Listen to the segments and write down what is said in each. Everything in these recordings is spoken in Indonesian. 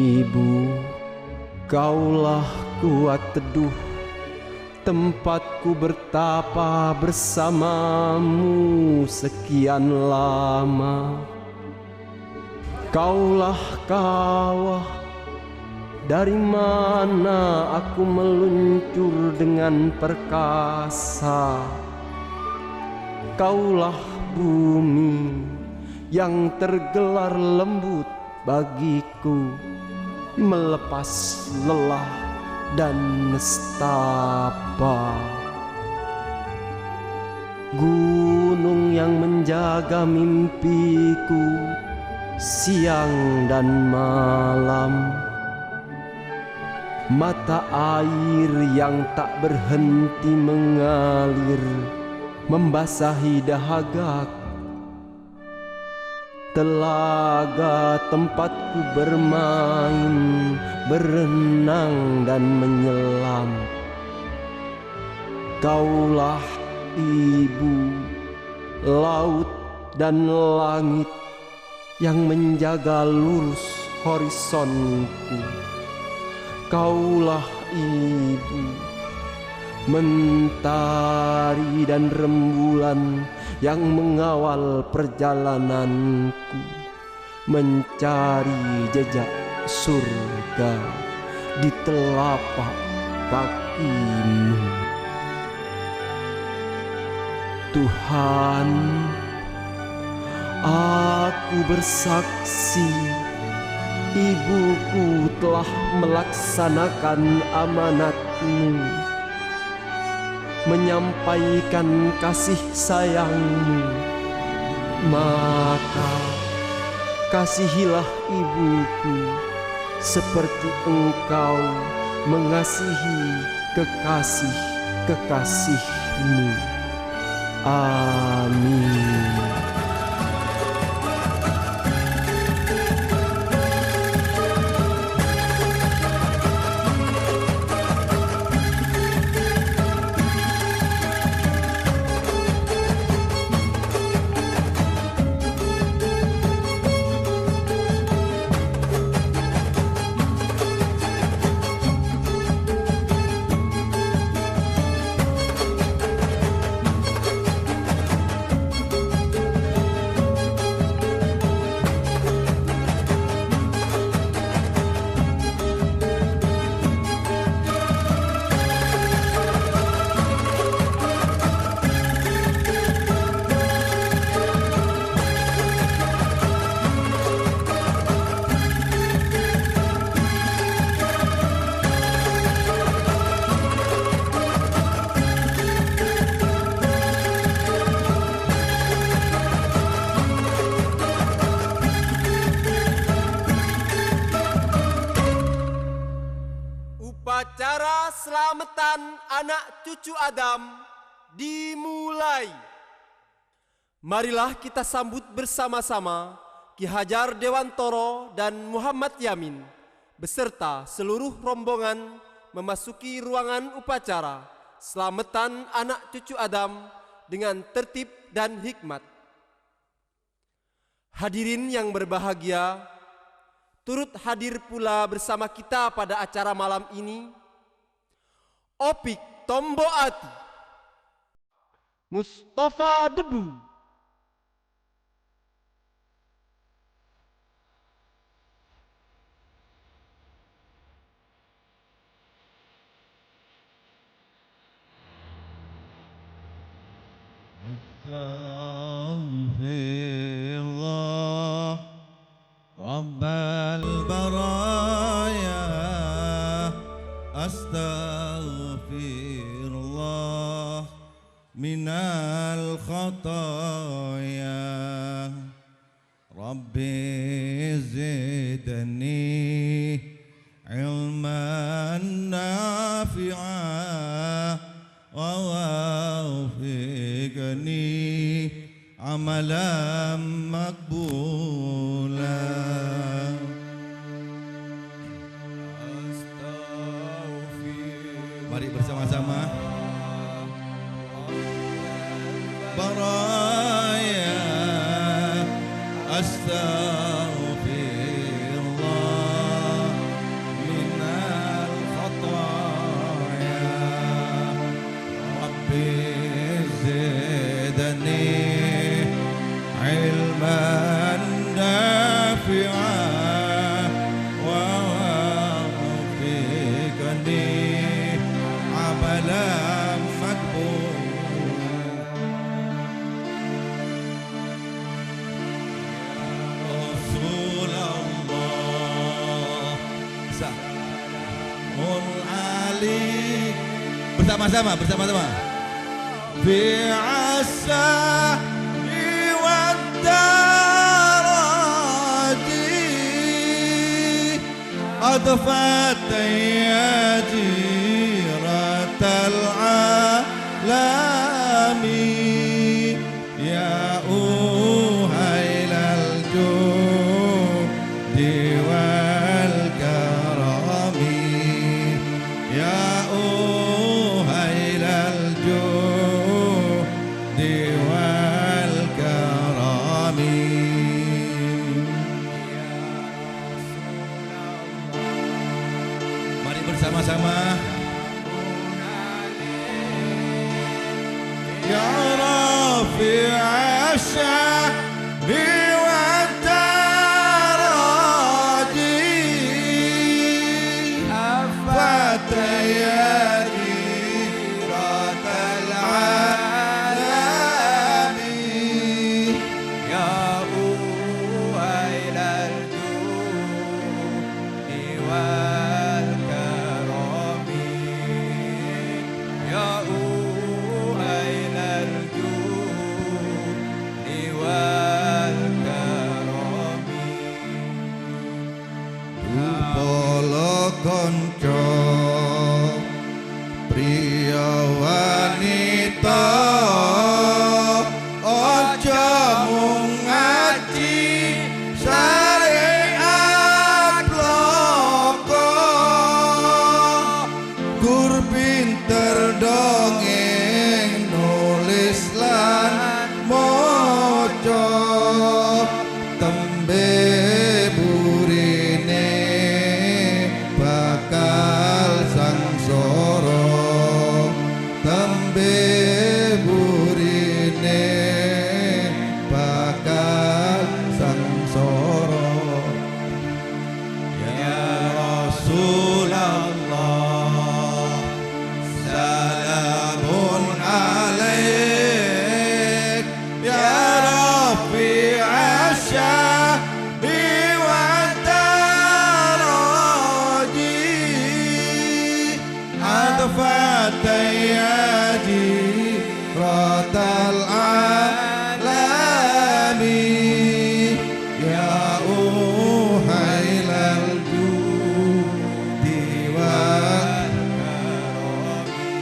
Ibu, Kaulah kuat teduh, tempatku bertapa bersamamu sekian lama. Kaulah kawah, dari mana aku meluncur dengan perkasa. Kaulah bumi yang tergelar lembut bagiku, melepas lelah dan nestapa. Gunung yang menjaga mimpiku siang dan malam. Mata air yang tak berhenti mengalir, membasahi dahagaku. Telaga tempatku bermain, berenang dan menyelam. Kaulah Ibu, laut dan langit yang menjaga lurus horizonku. Kaulah Ibu, mentari dan rembulan yang mengawal perjalananku mencari jejak surga di telapak kakimu. Tuhan, aku bersaksi, Ibuku telah melaksanakan amanatmu, menyampaikan kasih sayangmu. Maka kasihilah Ibuku seperti Engkau mengasihi kekasih-kekasihmu. Amin. Upacara selamatan anak cucu Adam dimulai. Marilah kita sambut bersama-sama Ki Hajar Dewantoro dan Muhammad Yamin beserta seluruh rombongan memasuki ruangan upacara selamatan anak cucu Adam dengan tertib dan hikmat. Hadirin yang berbahagia, turut hadir pula bersama kita pada acara malam ini Opik Tomboati, Mustafa Debu, Astaghfirullah Rabbal baraya, astaghfirullah minal khataya, Rabbi zidni ilman nafi'a wa wafiqni amalan makbula. Mari bersama-sama. Baraya astaghfirullah Ali. Bersama-sama. Bi'asa iwaddaraji adfat ya jiratal alami ya uhailal judi wal karami ya uhailal judi wal karami. Mari bersama-sama. Ya Rafi'a syahri wa daraji fatayani ratal alami ya uwailal judi wal karami ya uwailal judi wal karami. Upala kanca priya wanita aja mung ngaji syariat loko gur pinter dongeng nulis lan maca tembe burine bakal sangsara tembe burine bakal sangsara ya Rasulullah salamun alaik ya Rafi'a syahri wa daraji adfat ya jiratal alami ya uhailal judi wal karami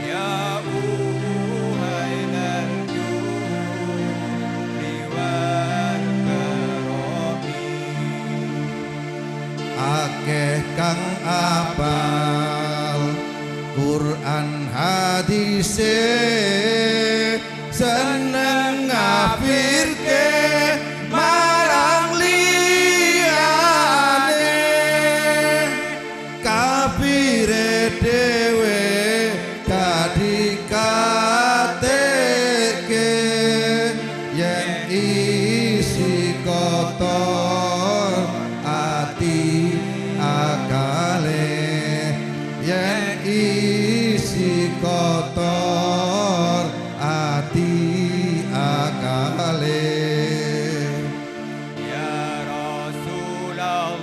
ya uhailal judi wal karami. Akeh kang apal Quran hadise seneng ngafirke marang liyane kafire dhewe kadikateke yen isi kotor ati akale yen isi kotor ati akale ya Rasulullah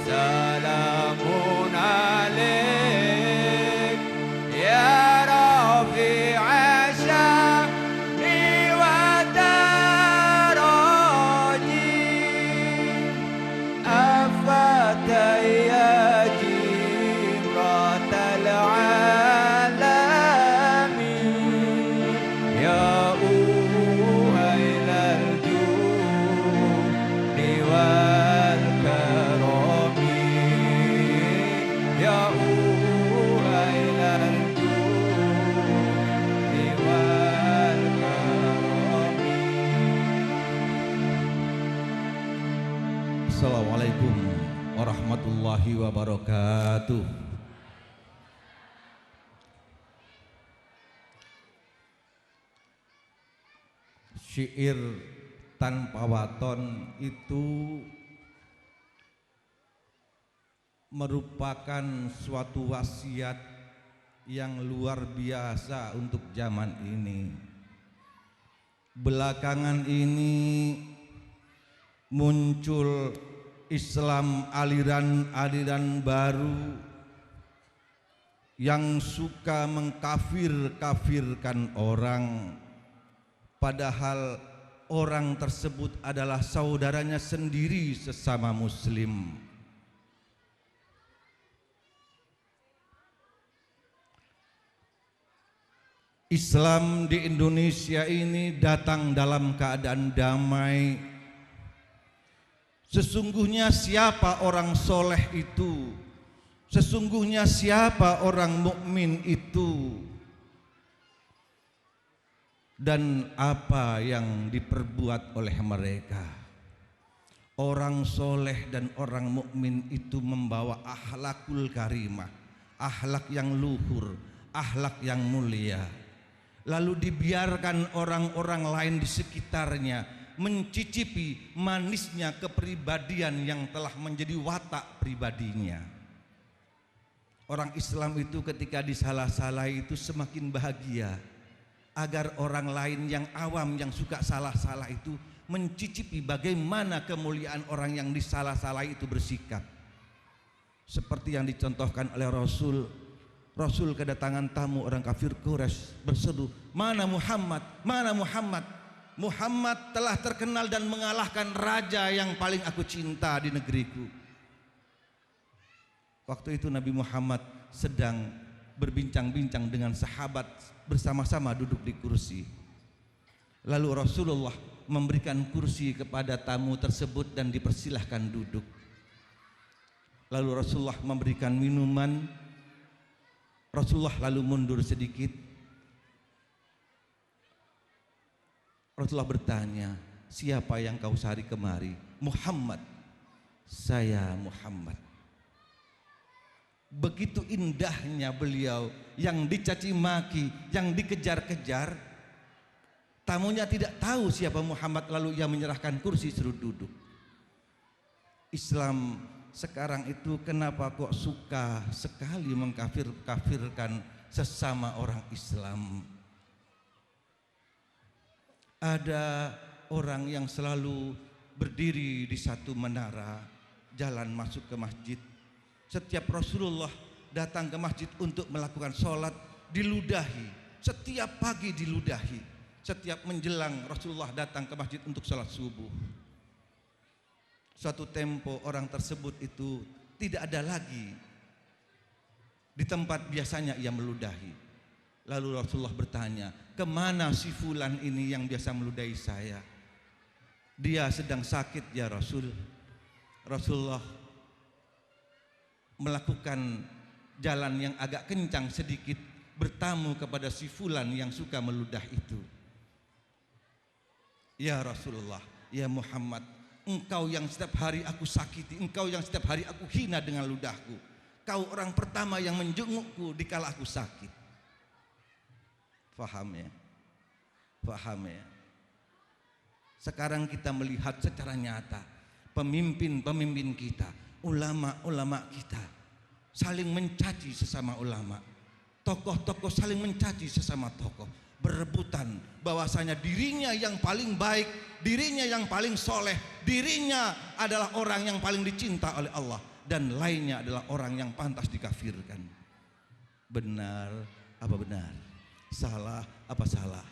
salamun alaik ya Rafi'a syahri wa daraji afataya jiratal alami ya uhailal judi wal karami ya uhailal judi wal karami. Assalamualaikum warahmatullahi wabarakatuh. Syair tanpa waton itu merupakan suatu wasiat yang luar biasa untuk zaman ini. Belakangan ini muncul Islam aliran-aliran baru yang suka mengkafir-kafirkan orang, padahal orang tersebut adalah saudaranya sendiri sesama muslim. Islam di Indonesia ini datang dalam keadaan damai. Sesungguhnya siapa orang soleh itu? Sesungguhnya siapa orang mukmin itu? Dan apa yang diperbuat oleh mereka? Orang soleh dan orang mukmin itu membawa akhlakul karimah, akhlak yang luhur, akhlak yang mulia. Lalu dibiarkan orang-orang lain di sekitarnya mencicipi manisnya kepribadian yang telah menjadi watak pribadinya. Orang Islam itu ketika disalah-salahi itu semakin bahagia, agar orang lain yang awam yang suka salah-salah itu mencicipi bagaimana kemuliaan orang yang disalah-salahi itu bersikap. Seperti yang dicontohkan oleh Rasul kedatangan tamu orang kafir Quraisy berseru, "Mana Muhammad? Mana Muhammad? Muhammad telah terkenal dan mengalahkan raja yang paling aku cinta di negeriku." Waktu itu Nabi Muhammad sedang berbincang-bincang dengan sahabat, bersama-sama duduk di kursi. Lalu Rasulullah memberikan kursi kepada tamu tersebut dan dipersilahkan duduk. Lalu Rasulullah memberikan minuman. Rasulullah lalu mundur sedikit. Rasulullah bertanya, "Siapa yang kau cari kemari?" "Muhammad." "Saya Muhammad." Begitu indahnya beliau, yang dicaci maki, yang dikejar-kejar. Tamunya tidak tahu siapa Muhammad, lalu ia menyerahkan kursi suruh duduk. Islam sekarang itu kenapa kok suka sekali mengkafirkan sesama orang Islam? Ada orang yang selalu berdiri di satu menara jalan masuk ke masjid. Setiap Rasulullah datang ke masjid untuk melakukan sholat, diludahi. Setiap pagi diludahi. Setiap menjelang Rasulullah datang ke masjid untuk sholat subuh. Suatu tempo orang tersebut itu tidak ada lagi di tempat biasanya ia meludahi. Lalu Rasulullah bertanya, "Kemana si fulan ini yang biasa meludahi saya?" "Dia sedang sakit ya Rasul." Rasulullah melakukan jalan yang agak kencang sedikit, bertamu kepada si fulan yang suka meludah itu. "Ya Rasulullah, ya Muhammad, engkau yang setiap hari aku sakiti, engkau yang setiap hari aku hina dengan ludahku. Kau orang pertama yang menjengukku dikala aku sakit." Faham ya? Faham ya? Sekarang kita melihat secara nyata pemimpin-pemimpin kita, ulama-ulama kita saling mencaci sesama ulama. Tokoh-tokoh saling mencaci sesama tokoh, berebutan bahwasanya dirinya yang paling baik, dirinya yang paling soleh, dirinya adalah orang yang paling dicinta oleh Allah, dan lainnya adalah orang yang pantas dikafirkan. Benar apa benar? Salah apa salah?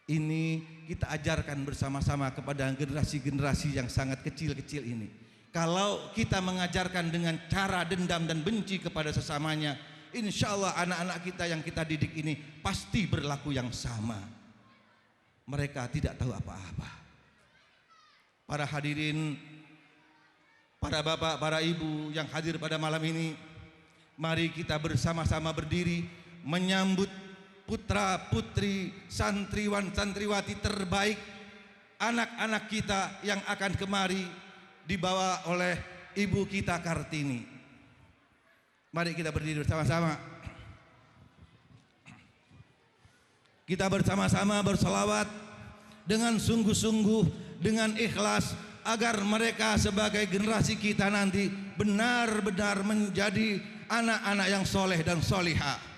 Ini kita ajarkan bersama-sama kepada generasi-generasi yang sangat kecil-kecil ini. Kalau kita mengajarkan dengan cara dendam dan benci kepada sesamanya, insya Allah anak-anak kita yang kita didik ini pasti berlaku yang sama. Mereka tidak tahu apa-apa. Para hadirin, para bapak, para ibu yang hadir pada malam ini, mari kita bersama-sama berdiri menyambut putra-putri, santriwan, santriwati terbaik, anak-anak kita yang akan kemari dibawa oleh ibu kita Kartini. Mari kita berdiri bersama-sama. Kita bersama-sama berselawat dengan sungguh-sungguh, dengan ikhlas, agar mereka sebagai generasi kita nanti benar-benar menjadi anak-anak yang soleh dan solihah.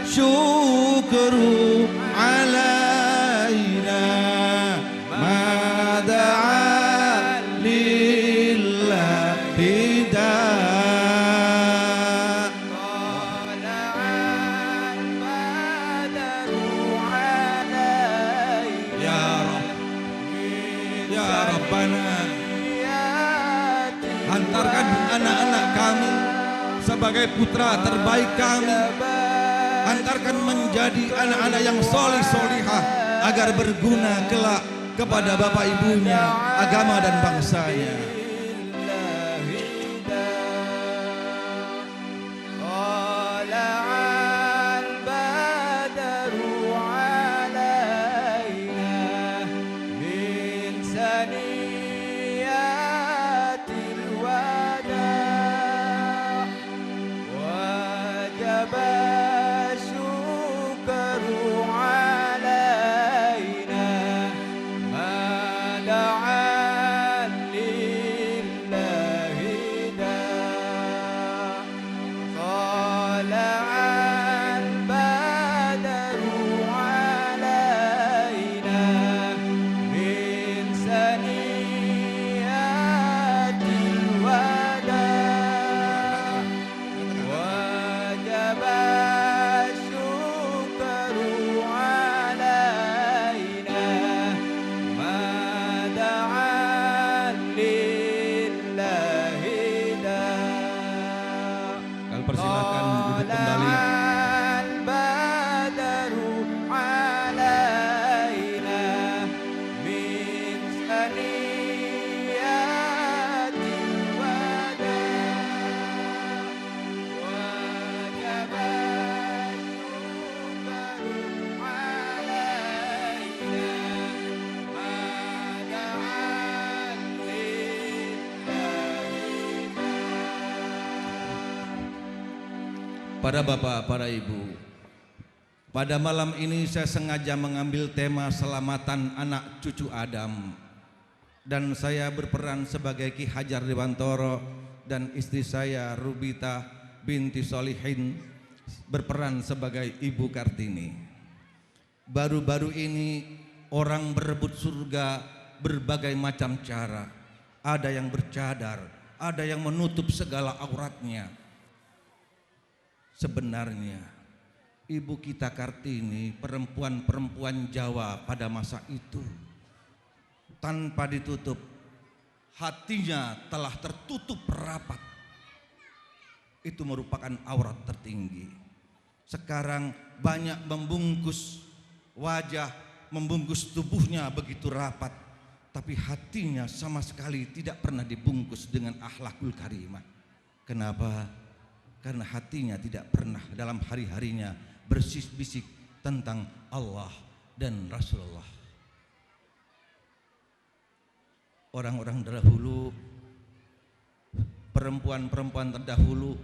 syukru alaina ma da'a lillahi da' ya Rabb ya Rabbana, hantarkan anak-anak kami sebagai putra terbaik kami, hantarkan menjadi anak-anak yang solih solihah agar berguna kelak kepada bapak ibunya, agama dan bangsanya. Persilakan duduk kembali. Para bapak, para ibu, pada malam ini saya sengaja mengambil tema selamatan anak cucu Adam, dan saya berperan sebagai Ki Hajar Dewantoro dan istri saya Rubita binti Solihin berperan sebagai Ibu Kartini. Baru-baru ini orang berebut surga berbagai macam cara, ada yang bercadar, ada yang menutup segala auratnya. Sebenarnya ibu kita Kartini perempuan-perempuan Jawa pada masa itu, tanpa ditutup hatinya telah tertutup rapat. Itu merupakan aurat tertinggi. Sekarang banyak membungkus wajah, membungkus tubuhnya begitu rapat, tapi hatinya sama sekali tidak pernah dibungkus dengan akhlakul karimah. Kenapa? Karena hatinya tidak pernah dalam hari-harinya bersisik-bisik tentang Allah dan Rasulullah. Orang-orang terdahulu, perempuan-perempuan terdahulu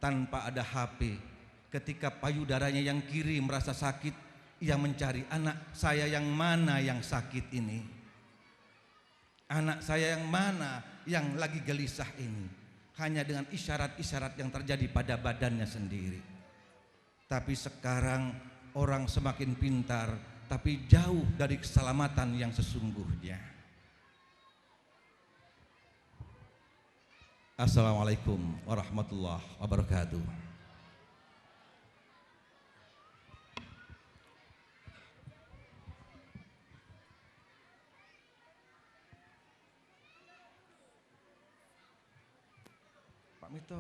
tanpa ada HP, ketika payudaranya yang kiri merasa sakit, ia mencari anak saya yang mana yang sakit ini, anak saya yang mana yang lagi gelisah ini. Hanya dengan isyarat-isyarat yang terjadi pada badannya sendiri. Tapi sekarang orang semakin pintar, tapi jauh dari keselamatan yang sesungguhnya. Assalamualaikum warahmatullahi wabarakatuh. Pak Mito,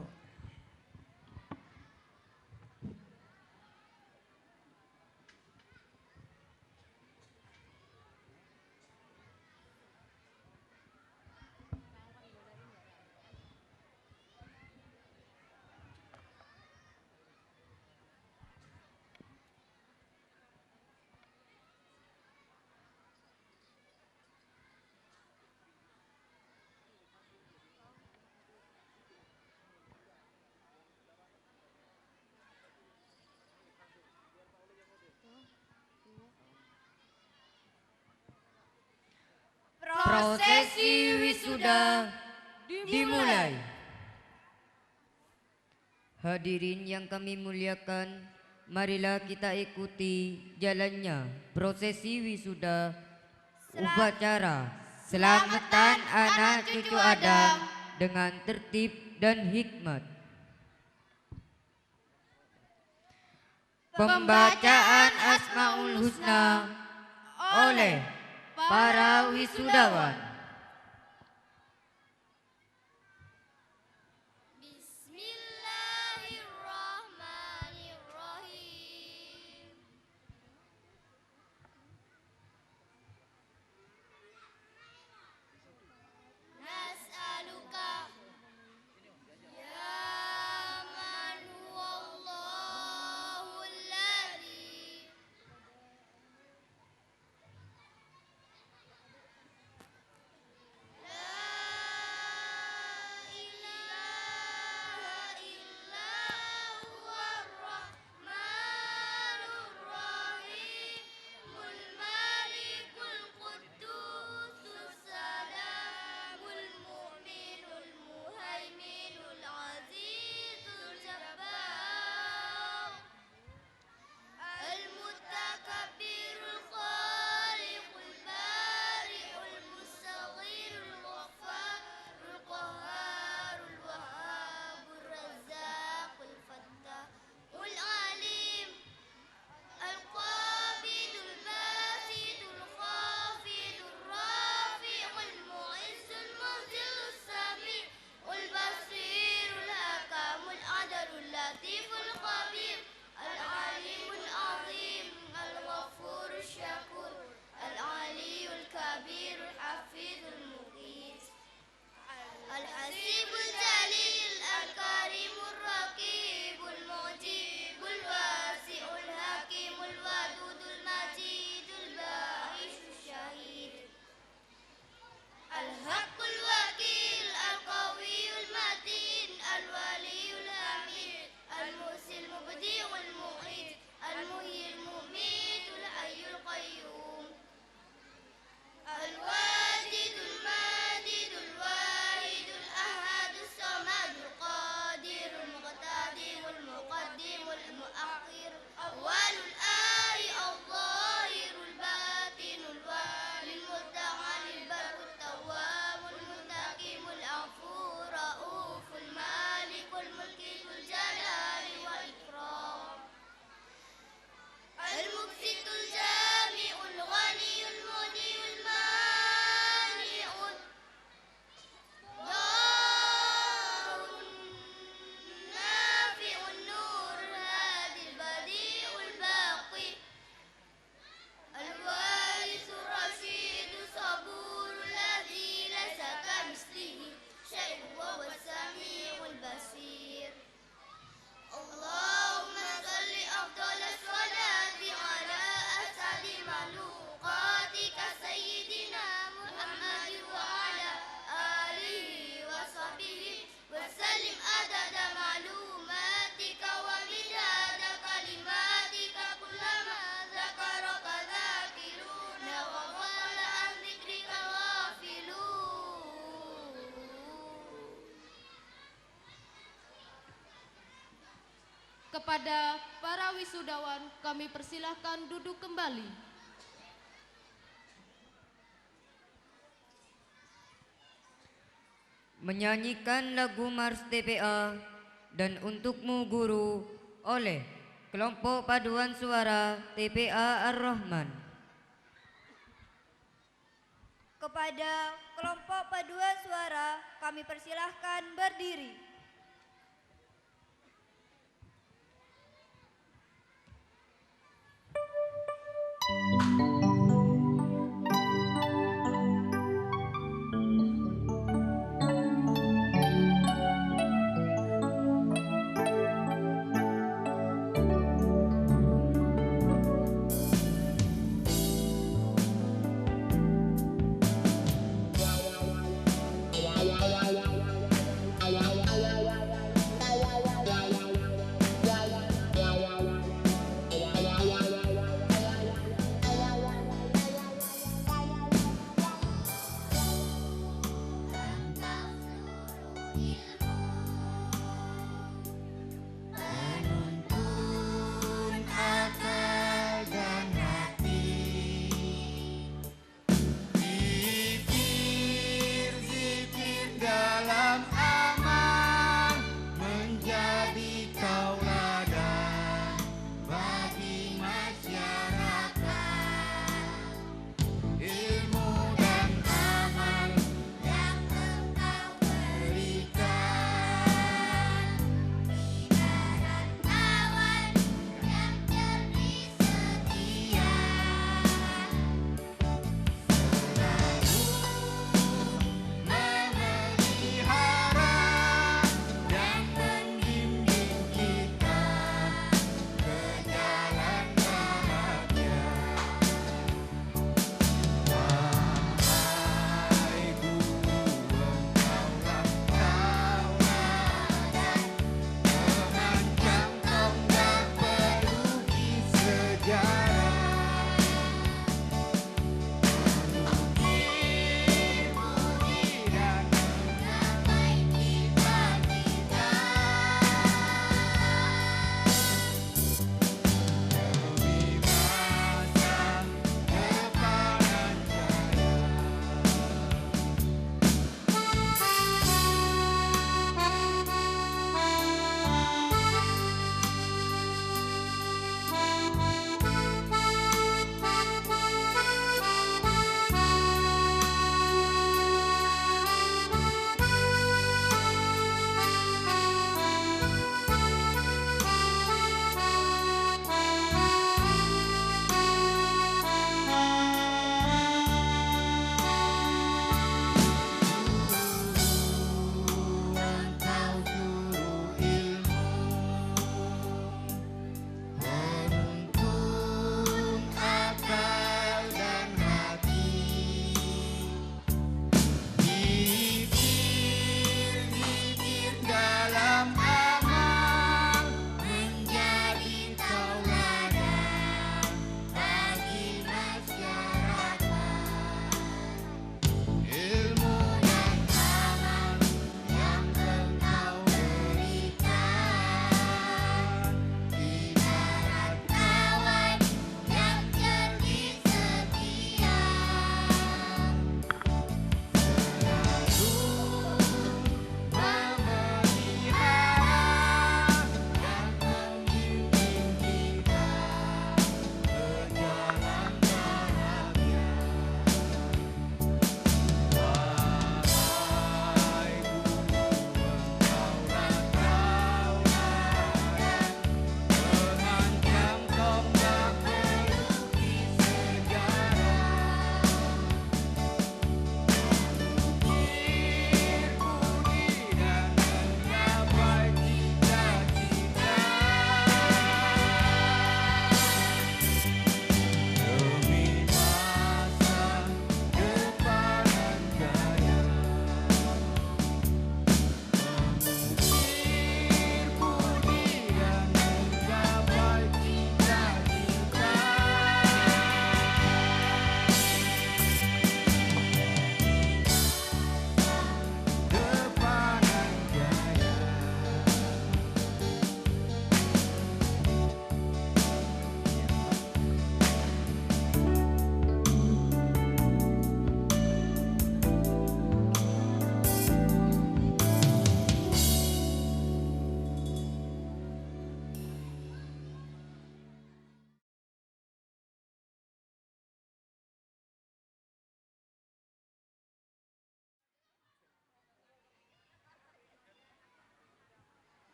Prosesi wisuda dimulai. Hadirin yang kami muliakan, marilah kita ikuti jalannya prosesi wisuda upacara selamatan anak cucu Adam dengan tertib dan hikmat. Pembacaan Asmaul Husna oleh para wisudawan. Kepada para wisudawan kami persilahkan duduk kembali. Menyanyikan lagu Mars TPA dan Untukmu Guru oleh kelompok paduan suara TPA Ar-Rahman. Kepada kelompok paduan suara kami persilahkan berdiri.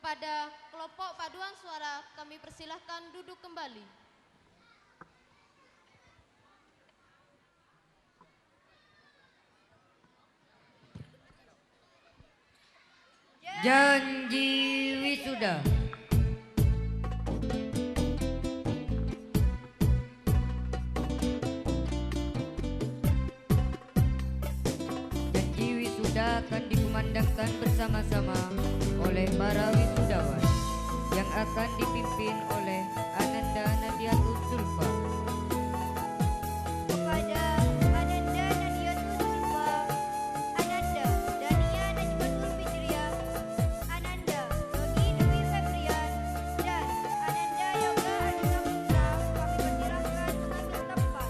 Kepada kelompok paduan suara kami persilahkan duduk kembali. Janji wisuda. Janji wisuda akan dikumandangkan bersama-sama oleh para wisudawan yang akan dipimpin oleh Ananda Nadiatul Sulfa. Kepada Ananda Nadiatul Sulfa, Ananda Dania Najmatul Fitria, Ananda Doni Dwi Febrian, dan Ananda Yoga Arjuna Putra, kami persilahkan mengambil tempat.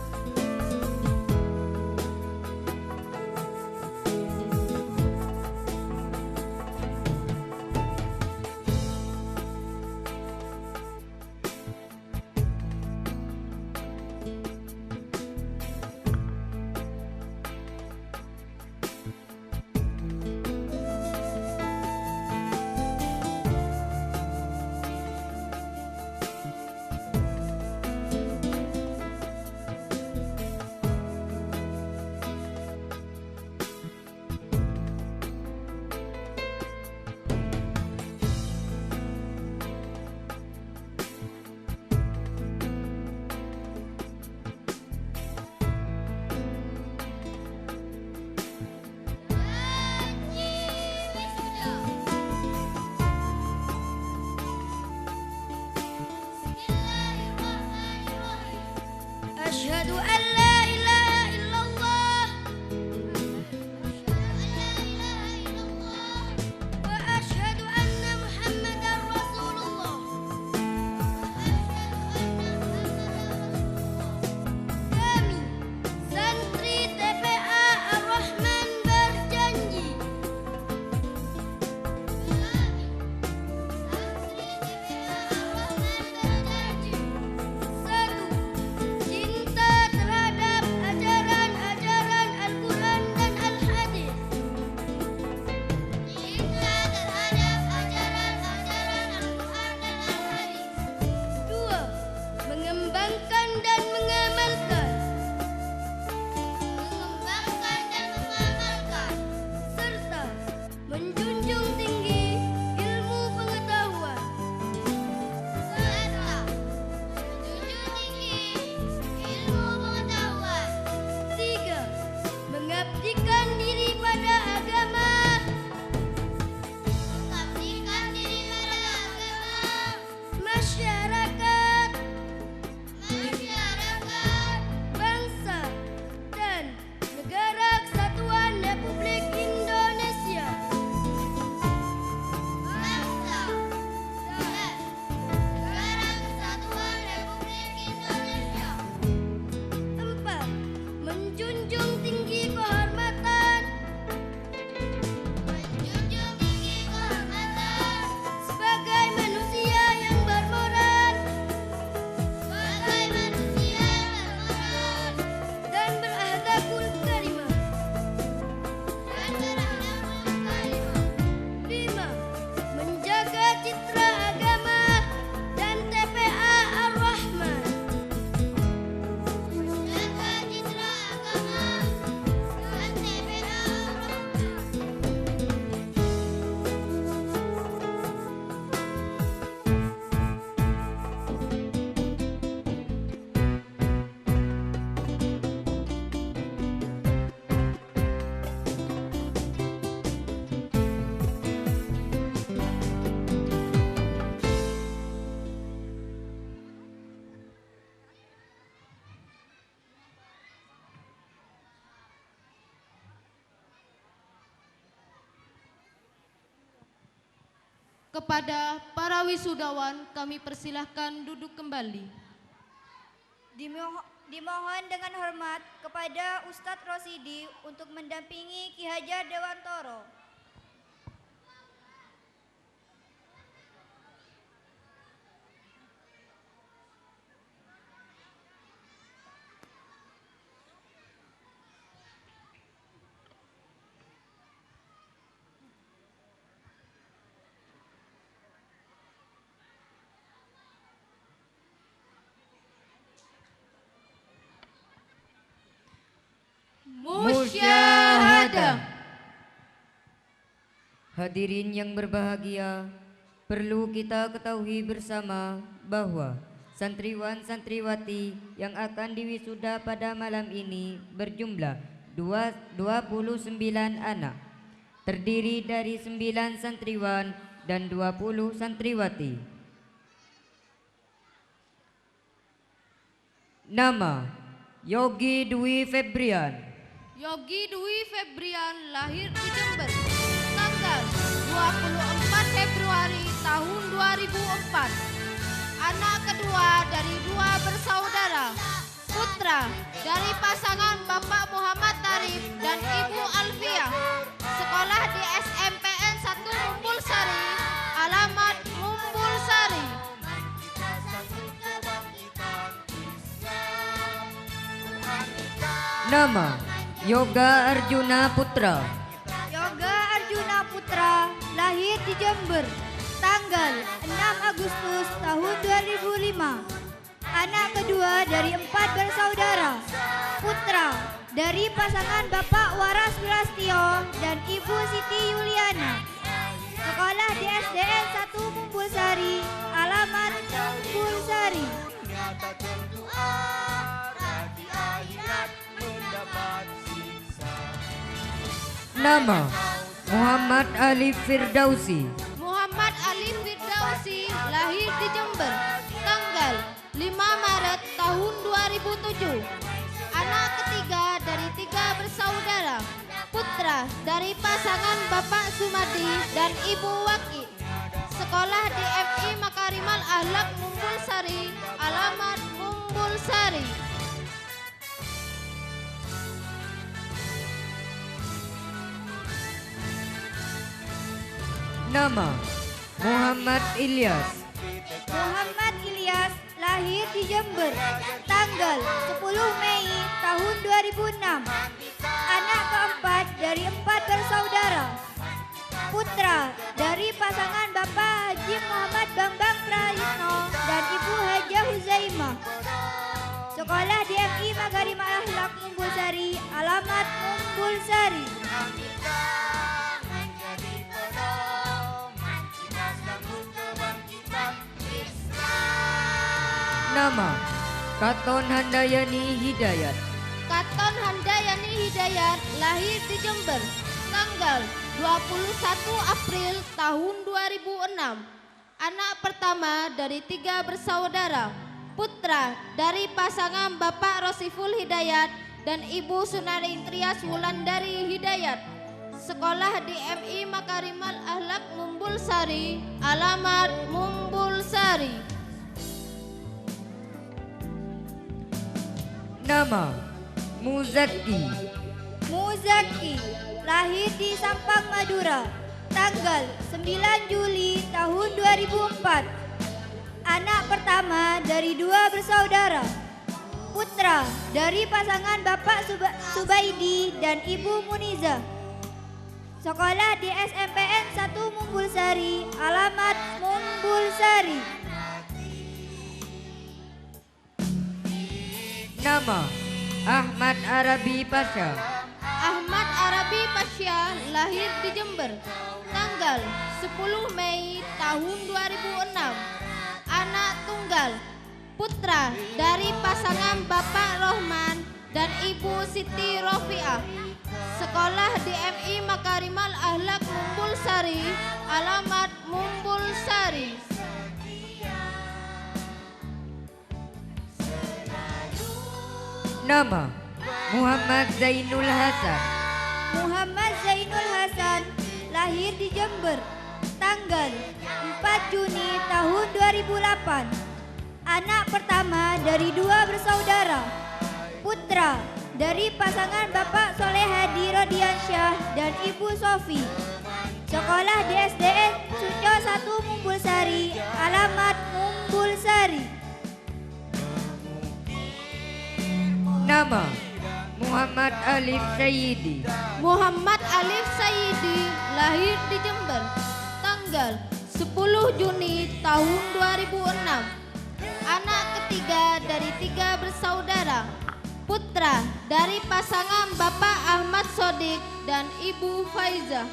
Asyhadu an la ilaha illallah wa asyhadu anna Muhammadar Rasulullah. Kami santri TPA Ar-Rahman berjanji satu, cinta terhadap ajaran-ajaran Al-Quran dan Al-Hadis. Cinta terhadap ajaran-ajaran Al-Quran dan Al-Hadis. Dua, mengembangkan dan mengamalkan. Mengembangkan dan mengamalkan. Serta menjunjung tinggi ilmu pengetahuan. Serta menjunjung tinggi ilmu pengetahuan. Tiga, mengabdikan diri pada agama. Mengabdikan diri pada agama. Masyarakat. Bangsa dan negara kesatuan Republik Indonesia. Bangsa dan negara kesatuan Republik Indonesia. Empat, menjunjung tinggi kehormatan. Menjunjung tinggi kehormatan. Sebagai manusia yang bermoral. Sebagai manusia yang bermoral. Dan berakhlakul karimah. Lima, menjaga citra agama dan TPA Ar-Rahman. Menjaga citra agama dan TPA Ar-Rahman. Kepada para wisudawan kami persilahkan duduk kembali. Dimohon dengan hormat kepada Ustadz Rosidi untuk mendampingi Ki Hajar Dewantoro. Hadirin yang berbahagia, perlu kita ketahui bersama bahwa santriwan santriwati yang akan diwisuda pada malam ini berjumlah 29 anak, terdiri dari 9 santriwan dan 20 santriwati. Nama: Yogi Dwi Febrian. Yogi Dwi Febrian lahir di Jember, tanggal 24 Februari tahun 2004. Anak kedua dari 2 bersaudara, putra dari pasangan Bapak Muhammad Tarif dan Ibu Alfiah. Sekolah di SMPN 1 Mumbul Sari, alamat Mumbul Sari. Nama: Yoga Arjuna Putra. Yoga Arjuna Putra lahir di Jember, tanggal 6 Agustus tahun 2005. Anak kedua dari 4 bersaudara, putra dari pasangan Bapak Waras Wilastio dan Ibu Siti Yuliana. Sekolah di SDN 1 Mumbul Sari, alamat Mumbul Sari. Nama: Muhammad Ali Firdausi. Muhammad Ali Firdausi lahir di Jember, tanggal 5 Maret tahun 2007. Anak ketiga dari 3 bersaudara, putra dari pasangan Bapak Sumadi dan Ibu Waki. Sekolah di MI Makarimal Akhlak Mumbul Sari, alamat Mumbul Sari. Nama: Muhammad Ilyas. Muhammad Ilyas lahir di Jember, tanggal 10 Mei tahun 2006. Anak keempat dari 4 bersaudara, putra dari pasangan Bapak Haji Muhammad Bambang Prayitno dan Ibu Hajah Huzaimah. Sekolah di MI Makarimal Akhlak Mumbul Sari, alamat Mumbul Sari. Nama: Katon Handayani Hidayat. Katon Handayani Hidayat lahir di Jember, tanggal 21 April tahun 2006. Anak pertama dari 3 bersaudara, putra dari pasangan Bapak Rosiful Hidayat dan Ibu Sunari Trias Wulandari Hidayat. Sekolah di MI Makarimal Akhlak Mumbul Sari, alamat Mumbul Sari. Nama: Muzaki. Muzaki lahir di Sampang, Madura, tanggal 9 Juli tahun 2004. Anak pertama dari 2 bersaudara, putra dari pasangan Bapak Subaidi dan Ibu Muniza. Sekolah di SMPN 1 Mumbul Sari, alamat Mumbul Sari. Nama: Ahmad Arabi Pasha. Ahmad Arabi Pasha lahir di Jember, tanggal 10 Mei tahun 2006. Anak tunggal, putra dari pasangan Bapak Rohman dan Ibu Siti Rofiah. Sekolah di MI Makarimal Akhlak Mumbul Sari, alamat Mumbul Sari. Nama: Muhammad Zainul Hasan. Muhammad Zainul Hasan lahir di Jember, tanggal 4 Juni tahun 2008. Anak pertama dari 2 bersaudara, putra dari pasangan Bapak Soleh Hadi Rodiansyah dan Ibu Sofi. Sekolah di SDN Sunjo 1 Mumbul Sari, alamat Mumbul Sari. Nama: Muhammad Alif Sayyidi. Muhammad Alif Sayyidi lahir di Jember, tanggal 10 Juni tahun 2006. Anak ketiga dari 3 bersaudara, putra dari pasangan Bapak Ahmad Sodik dan Ibu Faizah.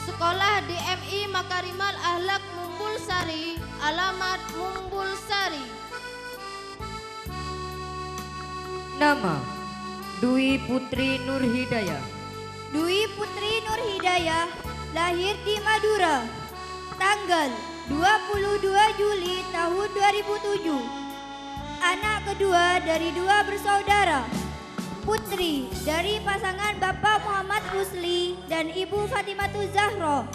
Sekolah di MI Makarimal Akhlak Mumbul Sari, alamat Mumbul Sari. Nama Dwi Putri Nur Hidayah. Dwi Putri Nur Hidayah lahir di Madura tanggal 22 Juli tahun 2007. Anak kedua dari 2 bersaudara. Putri dari pasangan Bapak Muhammad Rusli dan Ibu Fatimatu Zahro.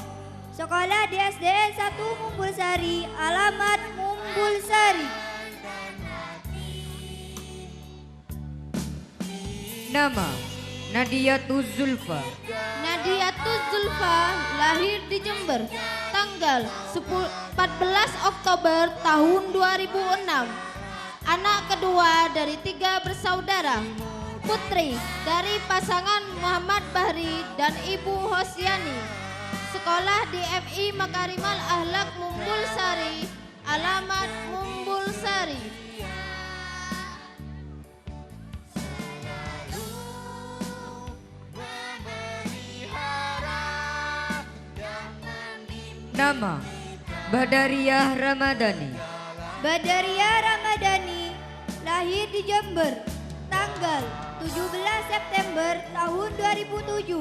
Sekolah di SDN 1 Mumbul Sari, alamat Mumbul Sari. Nama Nadiatul Zulfa. Nadiatul Zulfa lahir di Jember tanggal 14 Oktober tahun 2006. Anak kedua dari 3 bersaudara. Putri dari pasangan Muhammad Bahri dan Ibu Hosiani. Sekolah di MI Makarimal Akhlak Mumbul Sari, alamat Mumbul Sari. Nama Badariyah Ramadhani. Badariyah Ramadhani lahir di Jember tanggal 17 September tahun 2007.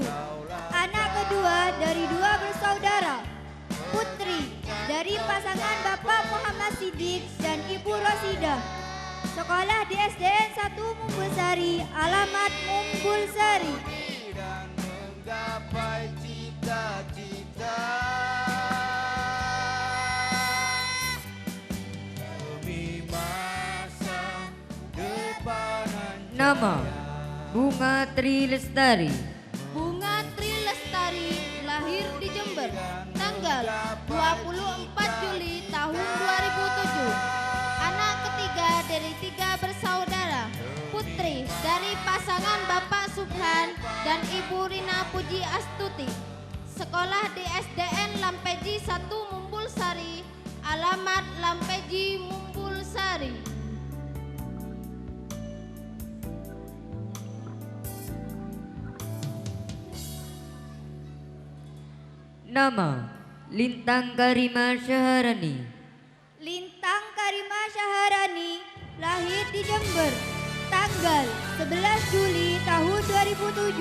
Anak kedua dari 2 bersaudara. Putri dari pasangan Bapak Muhammad Siddiq dan Ibu Rosidah. Sekolah di SDN 1 Mumbul Sari, alamat Mumbul Sari. Dan menggapai cita-cita demi masa depan. Nama Bunga Tri Lestari. Bunga Tri Lestari lahir di Jember tanggal 24 Juli tahun 2007. Anak ketiga dari 3 bersaudara. Putri dari pasangan Bapak Subhan dan Ibu Rina Puji Astuti. Sekolah di SDN Lampeji 1 Mumbul Sari, alamat Lampeji Mumbul Sari. Nama Lintang Karima Syaharani. Lintang Karima Syaharani lahir di Jember tanggal 11 Juli tahun 2007.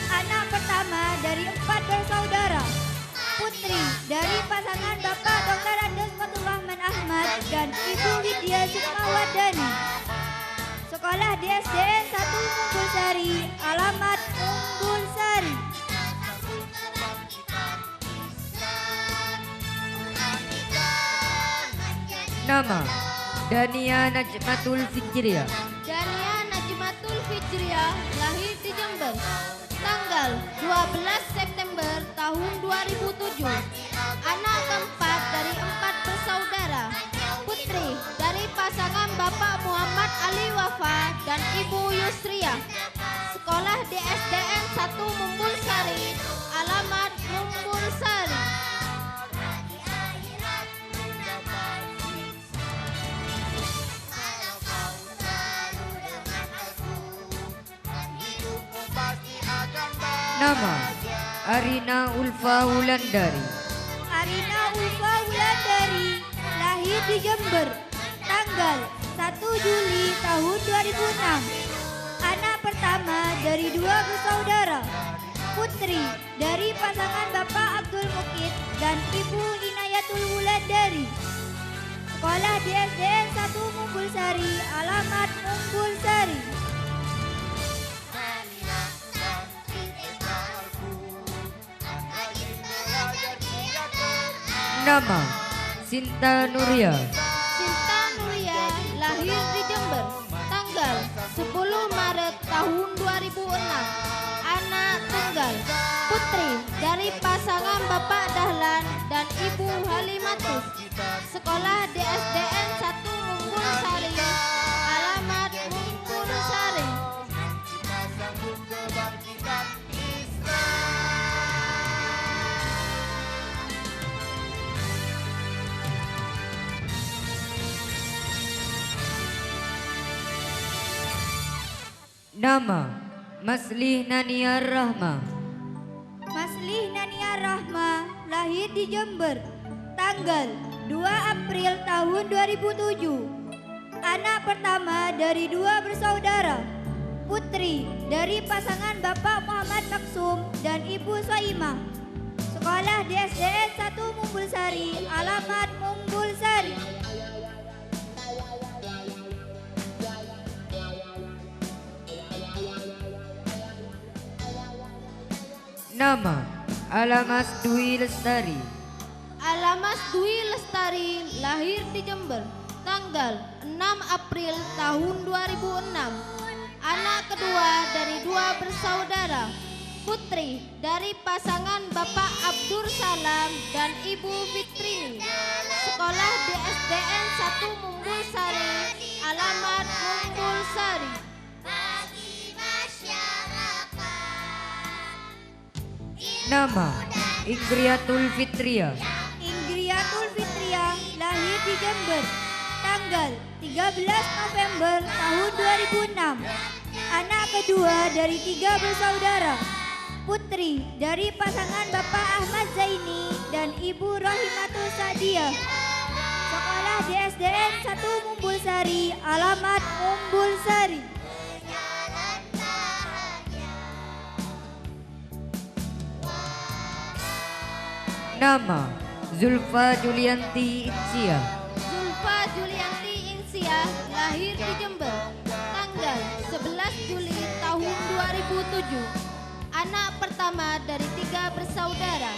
Anak pertama dari 4 bersaudara. Putri dari pasangan Bapak Dr. Andes Faturrahman Ahmad dan Ibu Widya Sukmawardani. Sekolah di SDN 1 Mumbul Sari, alamat Mumbul Sari. Nama Dania Najmatul Fikriya. Dania Najmatul Fikriya lahir di Jember tanggal 12 September tahun 2007. Anak keempat dari 4 bersaudara. Putri dari pasangan Bapak Muhammad Ali Wafa dan Ibu Yusriyah. Sekolah di SDN 1 Mumbul Sari, alamat Mumbul Sari. Nama Arina Ulfa Wulandari. Arina Ulfa Wulandari lahir di Jember tanggal 1 Juli tahun 2006. Anak pertama dari 2 bersaudara. Putri dari pasangan Bapak Abdul Mukid dan Ibu Inayatul Wulandari. Sekolah di SDN 1 Mumbul Sari, alamat Mumbul Sari. Nama Sinta Nuria. Sinta Nuria lahir di Jember tanggal 10 Maret tahun 2006. Anak tunggal. Putri dari pasangan Bapak Dahlan dan Ibu Halimatus. Sekolah di SDN 1 Mumbul Sari, alamat Mumbul Sari. Nama Maslih Naniar Rahma. Maslih Nania Rahma lahir di Jember, tanggal 2 April tahun 2007. Anak pertama dari 2 bersaudara, putri dari pasangan Bapak Muhammad Maksum dan Ibu Soimah. Sekolah di SDN 1 Mumbul Sari, alamat Mumbul Sari. Nama Alamas Dwi Lestari. Alamas Dwi Lestari lahir di Jember, tanggal 6 April tahun 2006. Anak kedua dari 2 bersaudara, putri dari pasangan Bapak Abdur Salam dan Ibu Fitrini. Sekolah di SDN 1 Mumbul Sari, alamat Mumbul Sari. Nama Ingriatul Fitria. Ingriatul Fitria lahir di Jember, tanggal 13 November tahun 2006. Anak kedua dari 3 bersaudara, putri dari pasangan Bapak Ahmad Zaini dan Ibu Rohimatul Sadiah. Sekolah di SDN 1 Mumbul Sari, alamat Mumbul Sari. Nama Zulfa Julianti Insia. Zulfa Julianti Insia lahir di Jember, tanggal 11 Juli tahun 2007. Anak pertama dari 3 bersaudara,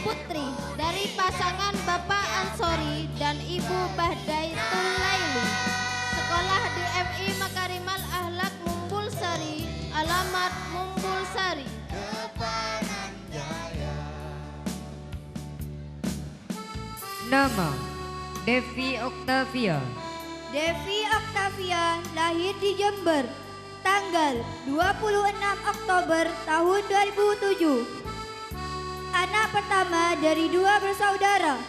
putri dari pasangan Bapak Ansori dan Ibu Bahdaitul Laili. Sekolah di MI Makarimal Ahlak Mumbul Sari, alamat Mumbul Sari. Nama Devi Oktavia. Devi Oktavia lahir di Jember, tanggal 26 Oktober tahun 2007. Anak pertama dari 2 bersaudara,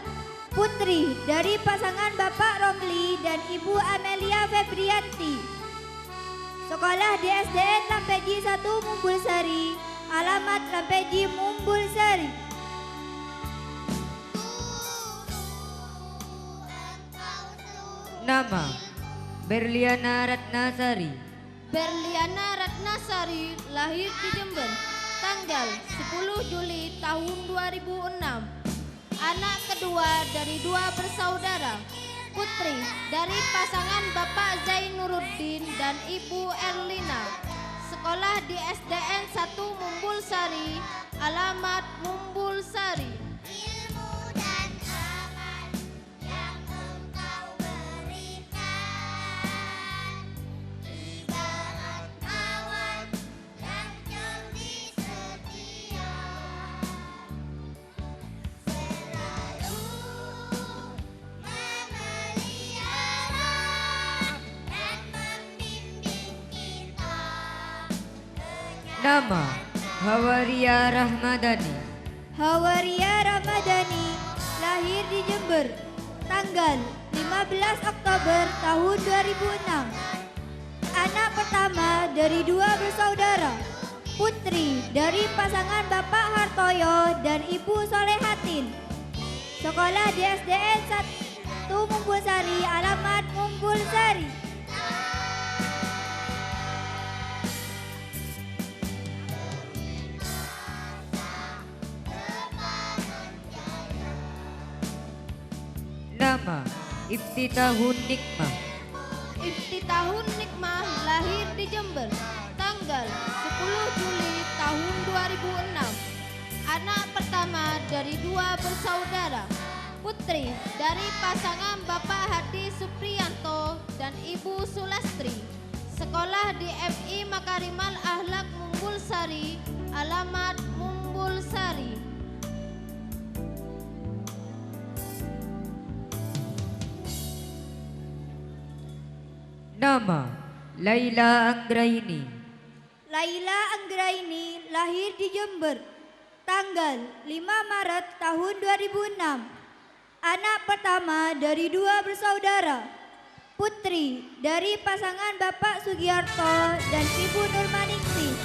putri dari pasangan Bapak Romli dan Ibu Amelia Febrianti. Sekolah di SDN Lampeji 1 Mumbul Sari, alamat Lampeji Mumbul Sari. Nama Berliana Ratnasari. Berliana Ratnasari lahir di Jember, tanggal 10 Juli tahun 2006. Anak kedua dari 2 bersaudara, putri dari pasangan Bapak Zainuruddin dan Ibu Erlina. Sekolah di SDN 1 Mumbul Sari, alamat Mumbul Sari. Nama Hawaria Rahmadani. Hawaria Ramadhani lahir di Jember, tanggal 15 Oktober tahun 2006. Anak pertama dari 2 bersaudara, putri dari pasangan Bapak Hartoyo dan Ibu Solehatin. Sekolah di SDN 1 Mumbul Sari, alamat Mumbul Sari. Nama Iftitahun Nikmah. Iftitahun Nikmah lahir di Jember, tanggal 10 Juli tahun 2006. Anak pertama dari 2 bersaudara, putri dari pasangan Bapak Hadi Supriyanto dan Ibu Sulastri. Sekolah di MI Makarimal Ahlak Mumbul Sari, alamat Mumbul Sari. Nama Laila Anggraini. Laila Anggraini lahir di Jember, tanggal 5 Maret tahun 2006. Anak pertama dari 2 bersaudara, putri dari pasangan Bapak Sugiarto dan Ibu Nurmaningsih.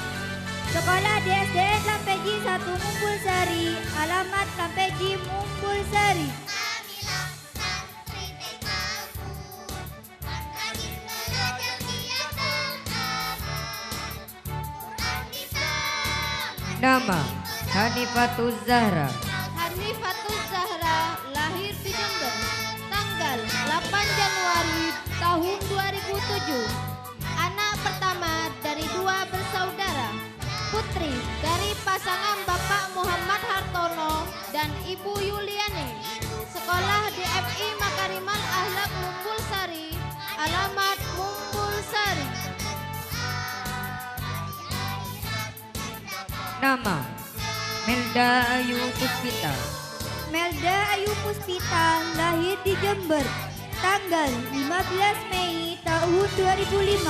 Sekolah di SDN Lampeji 1 Mumbul Sari, alamat Lampeji Hanifatul Zahra. Hanifatul Zahra lahir di Jember tanggal 8 Januari tahun 2007. Anak pertama dari dua bersaudara. Putri dari pasangan Bapak Muhammad Hartono dan Ibu Yuliani. Sekolah di FI Makarimal Akhlak Mumbul Sari. Alamat Mumbul Sari. Nama Melda Ayu Puspita. Melda Ayu Puspita lahir di Jember tanggal 15 Mei tahun 2005.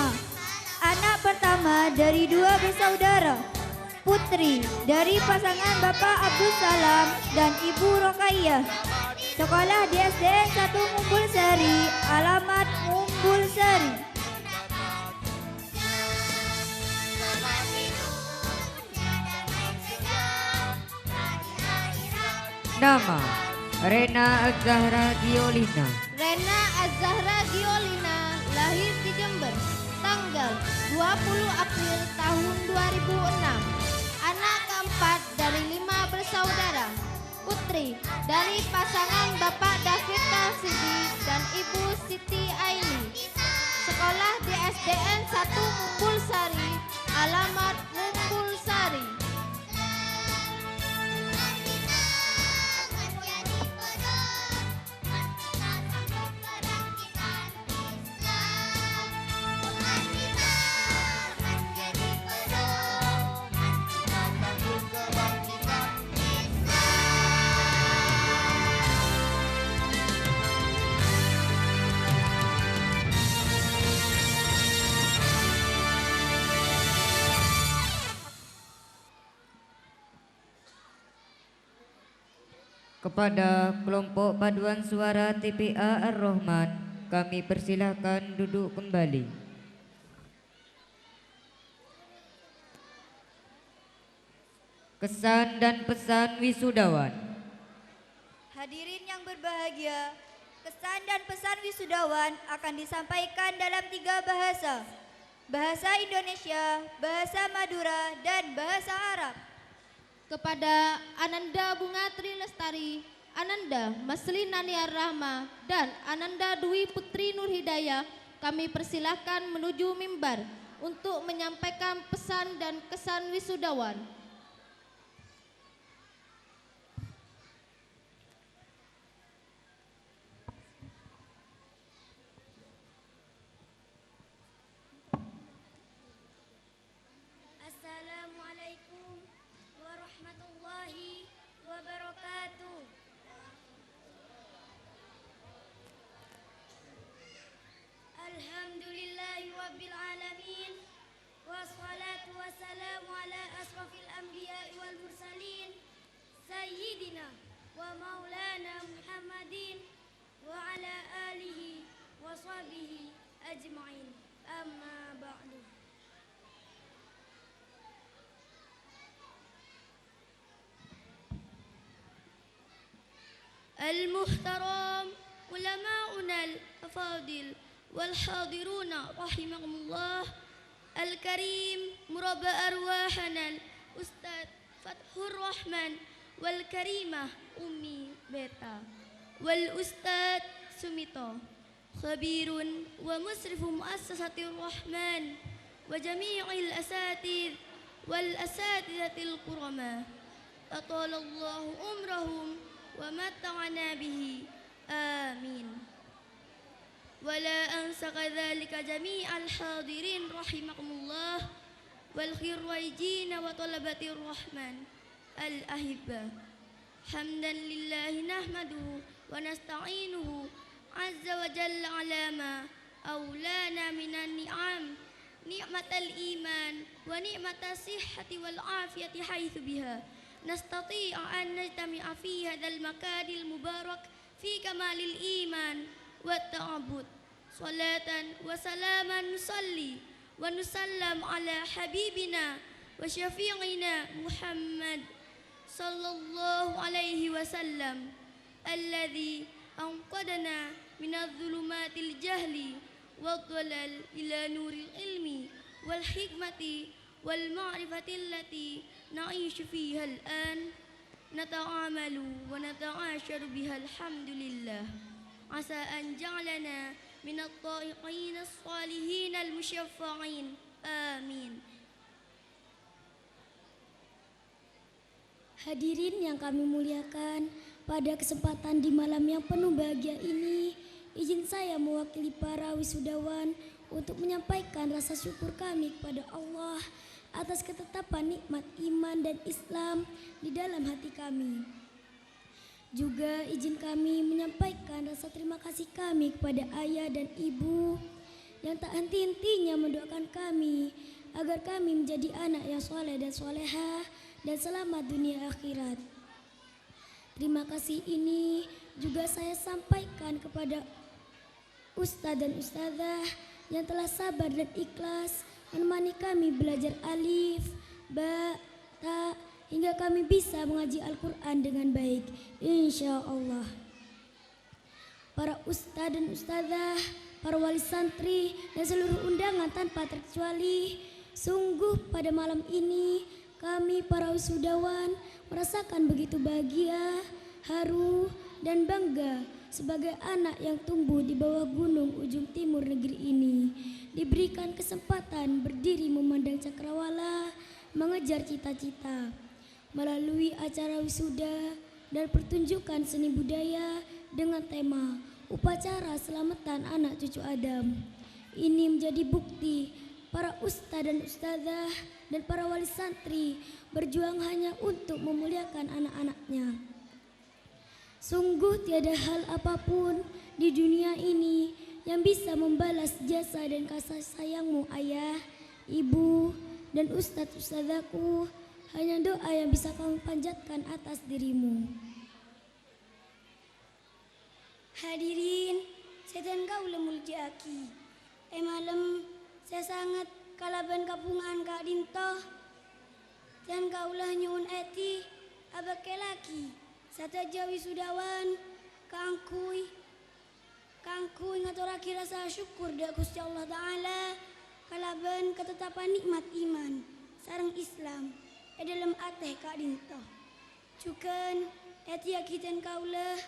Anak pertama dari dua bersaudara. Putri dari pasangan Bapak Abdul Salam dan Ibu Rokaiyah. Sekolah di SDN 1 Mumbul Sari, alamat Mumbul Sari. Nama Rena Azahra Giolina. Rena Azahra Giolina lahir di Jember tanggal 20 April tahun 2006. Anak keempat dari 5 bersaudara. Putri dari pasangan Bapak David Kalsidi dan Ibu Siti Aini. Sekolah di SDN 1 Mumbul Sari, alamat Mumbul Sari. Kepada kelompok paduan suara TPA Ar-Rahman, kami persilahkan duduk kembali. Kesan dan pesan wisudawan. Hadirin yang berbahagia, kesan dan pesan wisudawan akan disampaikan dalam 3 bahasa. Bahasa Indonesia, bahasa Madura, dan bahasa Arab. Kepada Ananda Bunga Tri Lestari, Ananda Masli Naniar Rahma, dan Ananda Dwi Putri Nur Hidayah, kami persilahkan menuju mimbar untuk menyampaikan pesan dan kesan wisudawan. Assalamualaikum warahmatullahi wabarakatuh. Alhamdulillahi rabbil alamin. Wassalatu wassalamu ala asrafil anbiya'i wal mursalin. Sayyidina wa maulana Muhammadin wa ala alihi wa sahbihi ajma'in. Amma ba'du. المحترم علماؤنا الأفاضل والحاضرون رحمهم الله الكريم مربى أرواحنا الأستاذ فتح الرحمن والكريمة أمي بيتا والأستاذ سميتو خبير ومسرف مؤسسة الرحمن وجميع الأساتذة والأساتذة الكرماء أطال الله عمرهم ومتعنا به آمين. ولا أنسى كذلك جميع الحاضرين رحمكم الله والخريجين وطلبة الرحمن الأحبة. حمدا لله نحمده ونستعينه عز وجل على ما أولانا من النعم، نعمة الإيمان ونعمة الصحة والعافية حيث بها نستطيع أن نجتمع في هذا المكان المبارك في كمال الإيمان والتعبد. صلاة وسلاما نصلي ونسلم على حبيبنا وشفيعنا محمد صلى الله عليه وسلم الذي أنقذنا من الظلمات الجهل والضلال إلى نور العلم والحكمة والمعرفة التي نعيش فيها الآن نتعامل ونتعاشر بها الحمد لله عسى أن جعلنا من الطائعين الصالحين المشفعين آمين. Hadirin yang kami muliakan, pada kesempatan di malam yang penuh bahagia ini, izin saya mewakili para wisudawan untuk menyampaikan rasa syukur kami kepada Allah atas ketetapan nikmat iman dan Islam di dalam hati kami. Juga izin kami menyampaikan rasa terima kasih kami kepada ayah dan ibu yang tak henti-hentinya mendoakan kami agar kami menjadi anak yang soleh dan solehah dan selamat dunia akhirat. Terima kasih ini juga saya sampaikan kepada ustadz dan ustadzah yang telah sabar dan ikhlas menemani kami belajar alif, ba, ta, hingga kami bisa mengaji Al-Quran dengan baik, insya Allah. Para ustadz dan ustadzah, para wali santri dan seluruh undangan tanpa terkecuali, sungguh pada malam ini kami para wisudawan merasakan begitu bahagia, haru, dan bangga sebagai anak yang tumbuh di bawah gunung ujung timur negeri ini, diberikan kesempatan berdiri memandang cakrawala, mengejar cita-cita melalui acara wisuda dan pertunjukan seni budaya dengan tema upacara selamatan anak cucu Adam. Ini menjadi bukti para ustadz dan ustadzah dan para wali santri berjuang hanya untuk memuliakan anak-anaknya. Sungguh tiada hal apapun di dunia ini yang bisa membalas jasa dan kasih sayangmu ayah, ibu, dan ustadz-ustadzahku. Hanya doa yang bisa kami panjatkan atas dirimu. Hadirin, setan kaula muljaki. Malam saya sangat kalaban kapungan Kak Dinto dan kaulah nyuun eti abake laki sataja wisudawan kangkui ngaturaki rasa syukur da Gusti Allah Ta'ala kalaban ketetapan nikmat iman sareng Islam dalam ateh Kak Dinto cuken eti akitan kaulah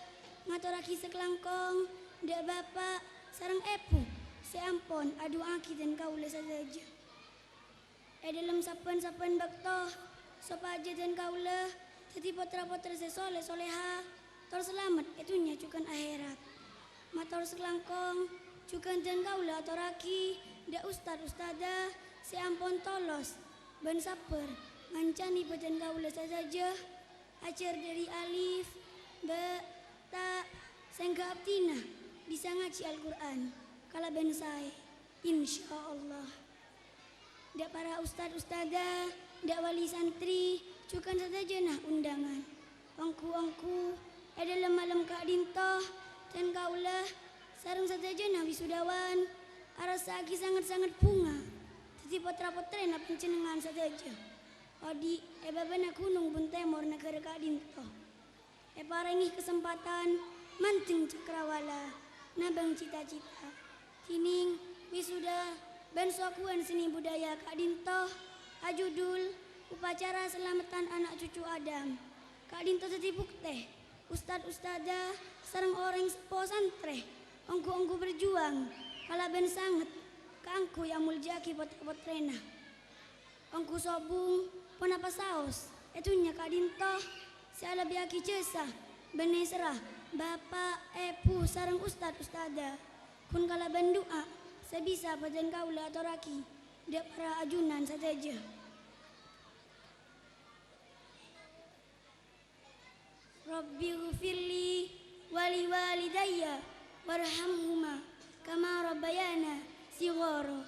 ngaturaki sekelangkong da bapak sareng epu seampun adu aki dan kaula saja. Dalam sapan-sapan bakto sopaja dan kaula teti potra-potra sesoleh soleha tor selamat itunya cukan akhirat. Mator selangkong cukan dan kaula atoraki da ustad ustada seampun tolos ban saper ngancani badan kaula saja ajar dari alif ba ta sehingga abtina bisa ngaji Al-Quran. Kala bensai, insya Allah. Dak para ustad-ustadzah, dak wali santri, cukan saja nah undangan. Ongku adalah malam Kak Dinto dan kaulah sarung saja nah wisudawan. Arasa agi sangat-sangat bunga. Teti potra-potra na pencenengan saja. Odi babana gunung buntemor negara Kak Dinto. Parengi kesempatan manting cakrawala nabang cita-cita. Kining wisuda ban suakuan seni budaya Kak Dinto ajudul upacara selamatan anak cucu Adam. Kak Dinto tetibuk teh ustad ustadzah sareng orang sepo santre ongku berjuang kala ben sanget kangku yang muljaki potrena ongku sobung ponapa saos etunya Kak Dinto siala biaki cesa benesrah bapak epu sareng ustad ustadzah kun kala doa sebisa badan kaula atau raki dak para ajunan saja. Rabbi ghfirli wali walidayya warhamhuma kama rabbayana sighara.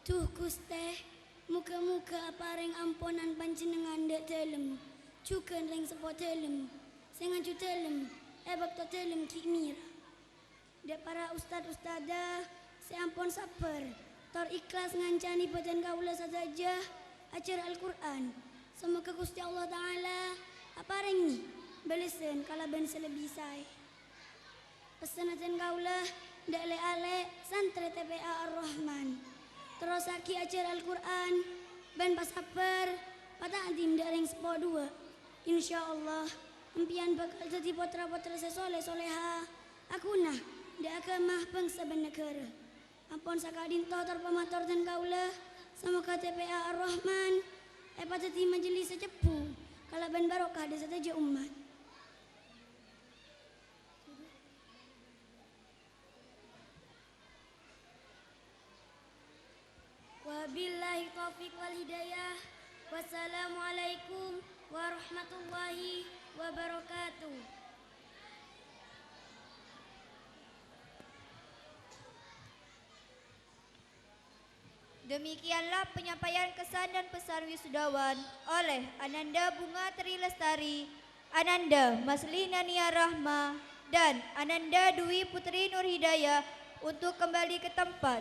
Tuh Gusti muka-muka apareng amponan panjenengan dak telem cuken ring sepo telem sing aju telem bakto telem kimira. Dak para ustad-ustadzah seampun sabar tor ikhlas ngancani badan kaula saja ajar Al-Quran. Semoga Gusti Allah Ta'ala aparengi balesen kalaban selebisai. Pesanatan kaula dak le-ale santri TPA Ar-Rahman terus aki ajar Al-Quran ban pasabar patah tim dereng sepo dua. Insya Allah, impian bakal jadi putra-putra sesoleh soleha. Aku nah, dak kemah bangsa bernegara. Ampun sakadin totor pamator dan kaulah, sama KTPA Ar-Rahman. Patah majelis sejepu, kalaban barokah desa saja umat. Wabillahi taufiq wal hidayah. Wassalamualaikum warahmatullahi wabarakatuh. Demikianlah penyampaian kesan dan pesan wisudawan oleh Ananda Bunga Tri Lestari, Ananda Maslina Nia Rahma, dan Ananda Dwi Putri Nur Hidayah untuk kembali ke tempat.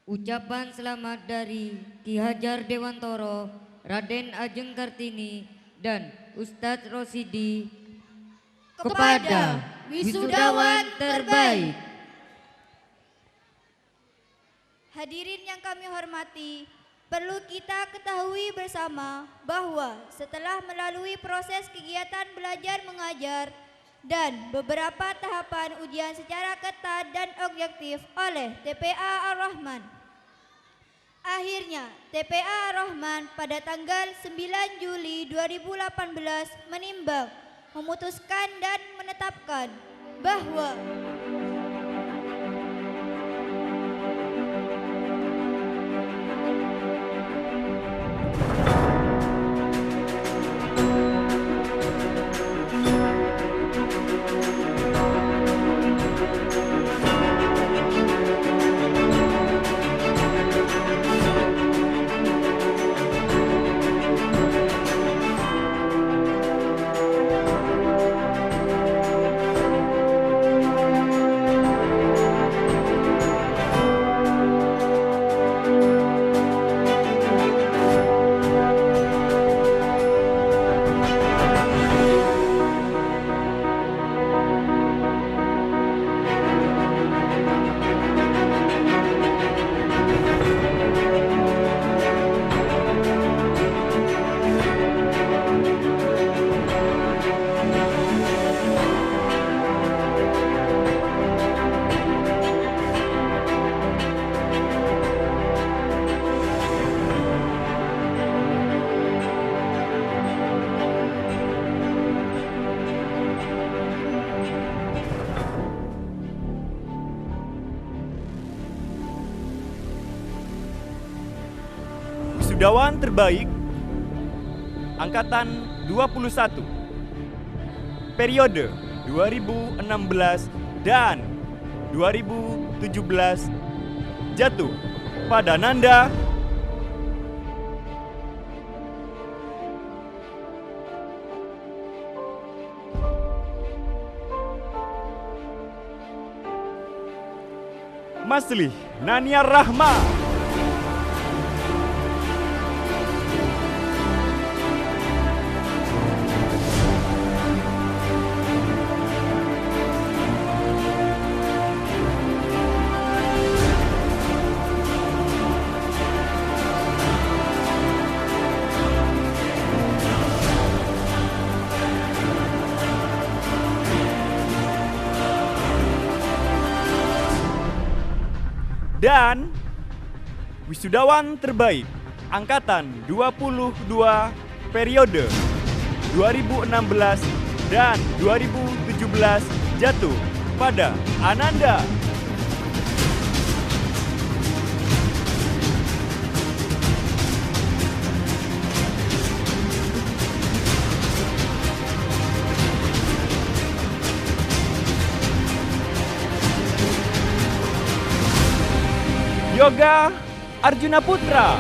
Ucapan selamat dari Ki Hajar Dewantoro, Raden Ajeng Kartini, dan Ustadz Rosidi kepada wisudawan terbaik. Hadirin yang kami hormati, perlu kita ketahui bersama bahwa setelah melalui proses kegiatan belajar mengajar dan beberapa tahapan ujian secara ketat dan objektif oleh TPA Ar-Rahman, akhirnya TPA Ar-Rahman pada tanggal 9 Juli 2018 menimbang, memutuskan dan menetapkan bahwa wisudawan terbaik Angkatan 21 periode 2016 dan 2017 jatuh pada Nanda Maslih Nania Rahma. Dan wisudawan terbaik Angkatan 22 periode 2016 dan 2017 jatuh pada Ananda Yoga Arjuna Putra.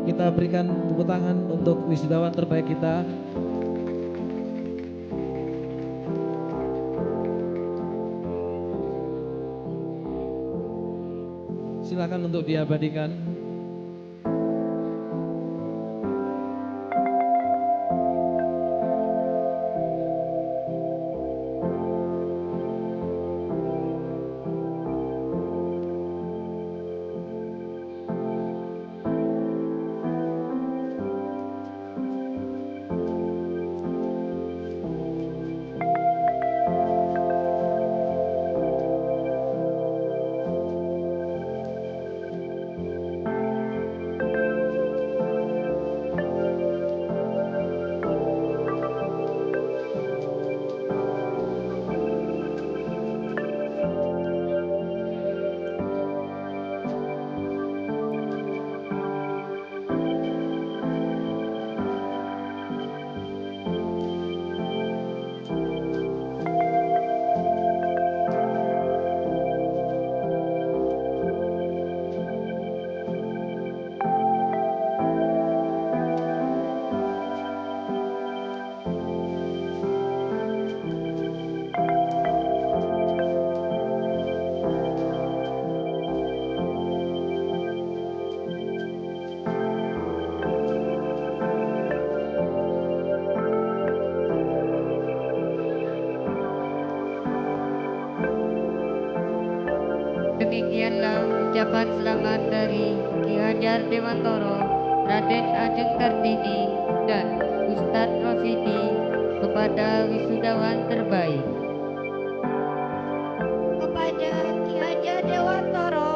kita berikan tepuk tangan untuk wisudawan terbaik kita. Silakan untuk diabadikan. Demikianlah ucapan selamat dari Ki Hajar Dewantoro, Raden Ajeng Kartini, dan Ustadz Rosidi kepada wisudawan terbaik. Kepada Ki Hajar Dewantoro,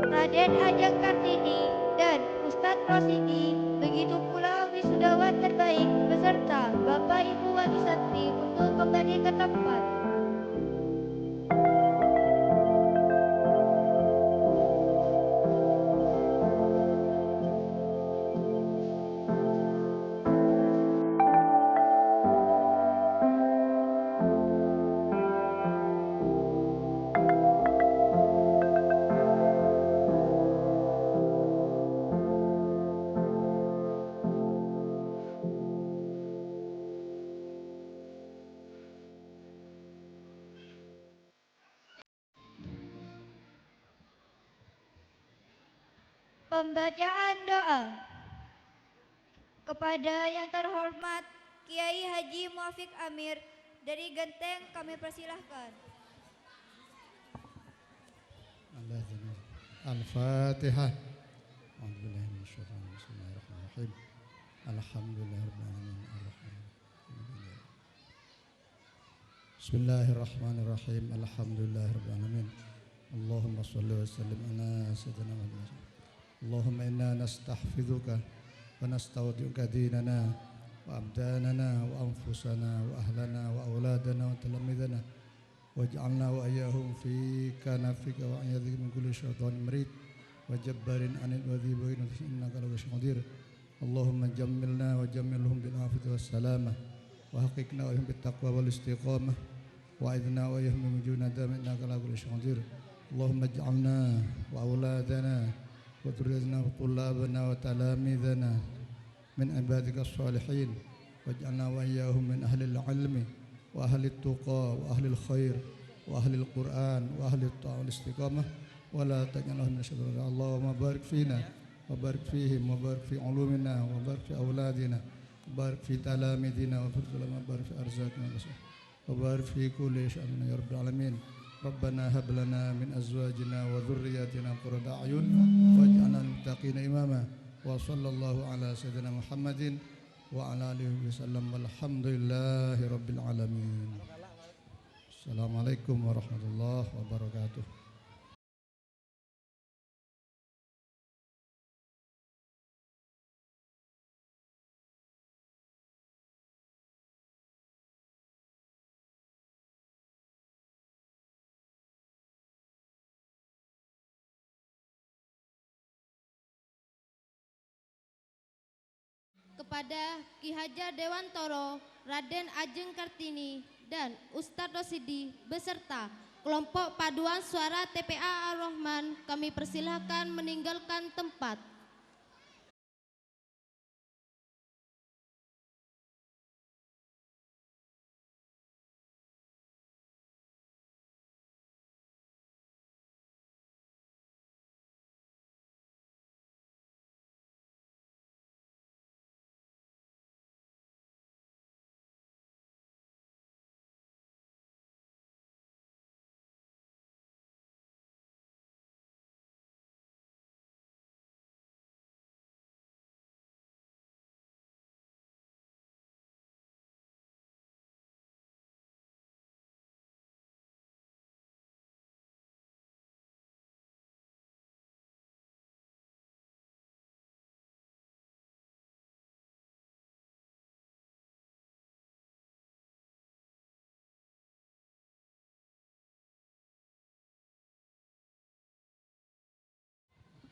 Raden Ajeng Kartini, dan Ustadz Rosidi, begitu pula wisudawan terbaik beserta Bapak Ibu Wali Santri untuk kembali ke tempat. Pembacaan doa kepada yang terhormat Kiai Haji Muafiq Amir dari Genteng, kami persilahkan. Al-Fatihah. Bismillahirrahmanirrahim. Alhamdulillahirrahmanirrahim. Bismillahirrahmanirrahim. Alhamdulillahirrahmanirrahim. Allahumma salli wa sallim ala sayyidina Muhammad. Allahumma inna nastahfizuka wa nastaudiuka dinana wa abdanana wa anfusana wa ahlana wa auladana wa talamidana waj'alna wa ayyahum fika nafika wa ayyadhika min kulli syaitanir marid wa jabbarin anil wadhibin innaka la qadir. Allahumma jammilna wa jammilhum bil afiyati was salamah wa haqiqna wa bit taqwa wal istiqamah wa aidna wa ayyahum min junada innaka la qadir. Allahumma ij'alna wa auladana وذريتنا وطلابنا وتلاميذنا من عبادك الصالحين واجعلنا وإياهم من أهل العلم وأهل التقى وأهل الخير وأهل القرآن وأهل الطاعة والاستقامة ولا تجعلهم من الشرور. اللهم بارك فينا وبارك فيهم وبارك في علومنا وبارك في أولادنا وبارك في تلاميذنا وبارك في أرزاقنا وبارك في كل شأننا يا رب العالمين. ربنا هب لنا من أزواجنا وذرياتنا قرة أعين واجعلنا للمتقين إماما وصلى الله على سيدنا محمد وعلى آله وسلم والحمد لله رب العالمين. السلام عليكم ورحمة الله وبركاته. Kepada Ki Hajar Dewantoro, Raden Ajeng Kartini, dan Ustadz Rosidi beserta kelompok paduan suara TPA Ar-Rahman, kami persilahkan meninggalkan tempat.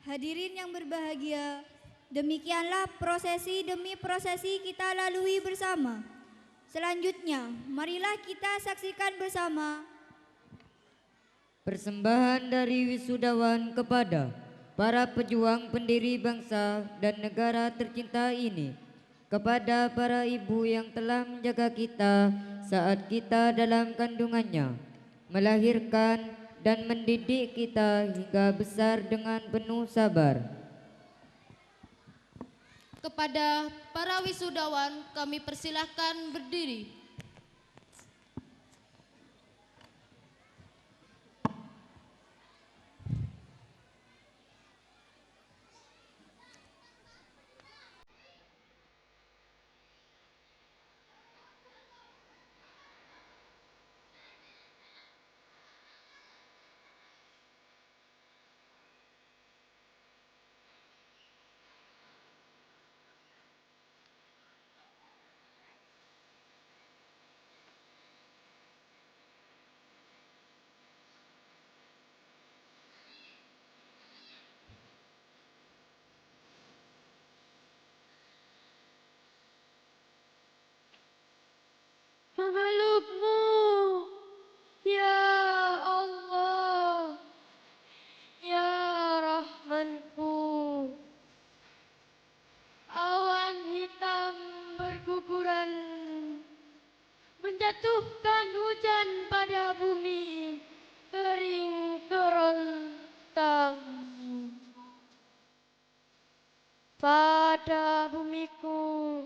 Hadirin yang berbahagia, demikianlah prosesi demi prosesi kita lalui bersama. Selanjutnya, marilah kita saksikan bersama persembahan dari wisudawan kepada para pejuang pendiri bangsa dan negara tercinta ini, kepada para ibu yang telah menjaga kita saat kita dalam kandungannya, melahirkan dan mendidik kita hingga besar dengan penuh sabar. Kepada para wisudawan kami persilahkan berdiri. Memelukmu, ya Allah, ya Rahmanku. Awan hitam berguguran menjatuhkan hujan pada bumi kering kerontang. Pada bumiku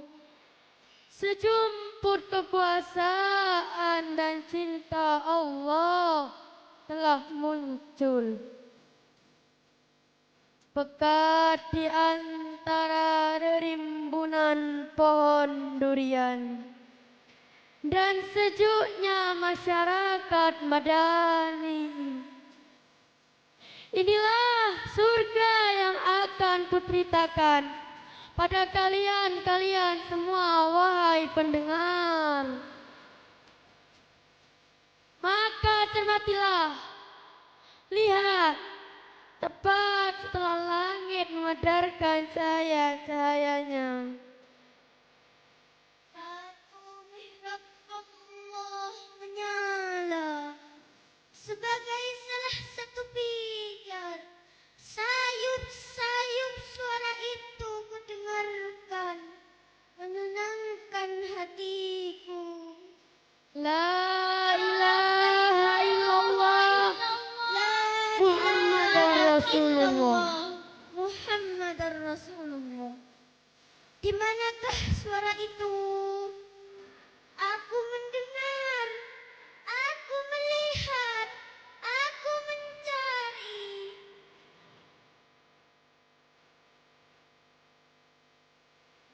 sejumput kekuasaan dan cinta Allah telah muncul. Pekat di antara rimbunan pohon durian dan sejuknya masyarakat madani. Inilah surga yang akan kuceritakan pada kalian semua, wahai pendengar. Maka cermatilah, lihat, tepat setelah langit memedarkan cahaya-cahayanya, satu mihrab Allah menyala sebagai salah satu pijar. Sayup-sayup suara itu kudengarkan, menenangkan hatiku. La ilaha illallah Muhammadar Rasulullah. Muhammadar Rasulullah. Di manakah suara itu? Aku mendengar, aku melihat, aku mencari.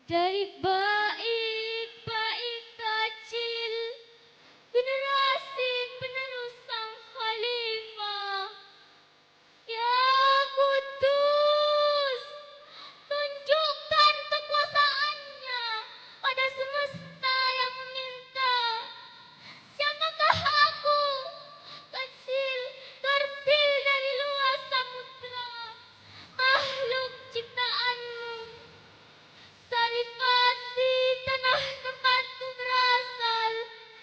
Dari baik-baik kecil, generasi penerus sang khalifah, ya Kudus, tunjukkan kekuasaannya pada semesta yang meminta. Siapakah aku, kecil, terpil dari luas samudra, makhluk ciptaanmu, saripati tanah tempatku berasal,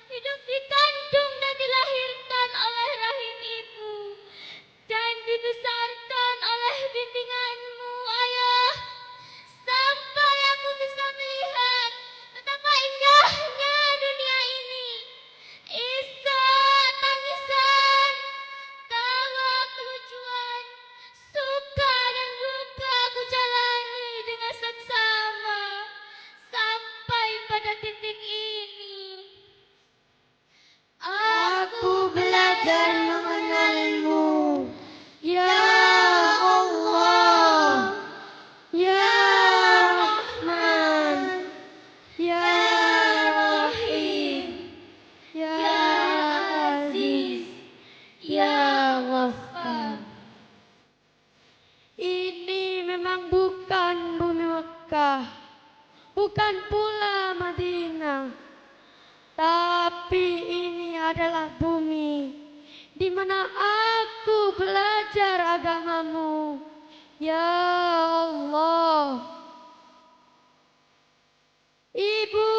hidup dikandung dan dilahirkan oleh rahim ibu, dan dibesarkan oleh bimbinganmu, ayah, sampai aku bisa melihat betapa indahnya dunia ini. Isak tangisan, tawa kelucuan, suka dan duka ku jalani dengan seksama sampai pada titik ini. Aku belajar mengenalmu, ya Allah, ya Rahman, ya Rahim, ya Aziz, ya Ghaffar. Ini memang bukan bumi Mekah, bukan pula Madinah, tapi ini adalah bumi di mana aku belajar agamamu, Ya Allah, Ibu,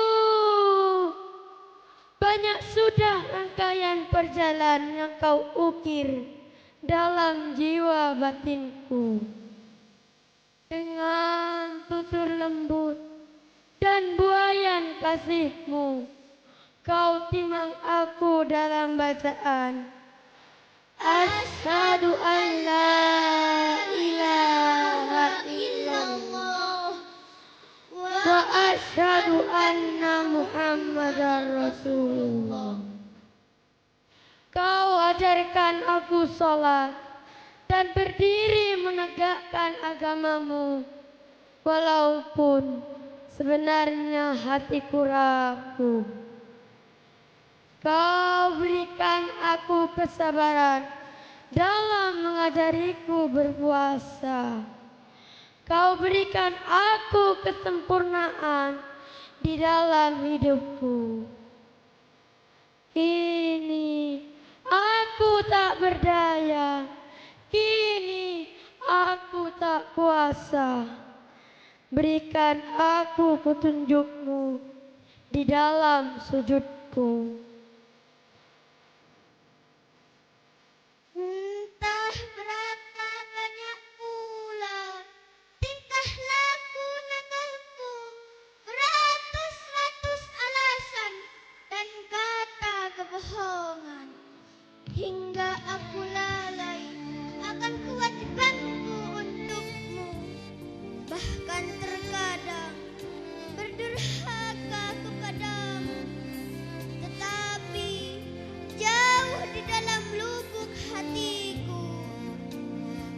banyak sudah rangkaian perjalanan yang kau ukir dalam jiwa batinku. Dengan tutur lembut dan buayan kasihmu, kau timang aku dalam bacaan Asyhadu an la ilaha illallah wa asyhadu anna Muhammadar Rasulullah. Kau ajarkan aku sholat dan berdiri menegakkan agamamu, walaupun sebenarnya hatiku rapuh. Kau berikan aku kesabaran dalam mengajariku berpuasa. Kau berikan aku kesempurnaan di dalam hidupku. Kini aku tak berdaya, kini aku tak kuasa. Berikan aku petunjukmu di dalam sujudku. Entah berapa banyak pula tingkah laku negahku, beratus-ratus alasan dan kata kebohongan, hingga aku lalai akan kewajibanku untukmu. Bahkan terkadang berdurhaka kepadamu, tetapi jauh di dalam lubuk hatiku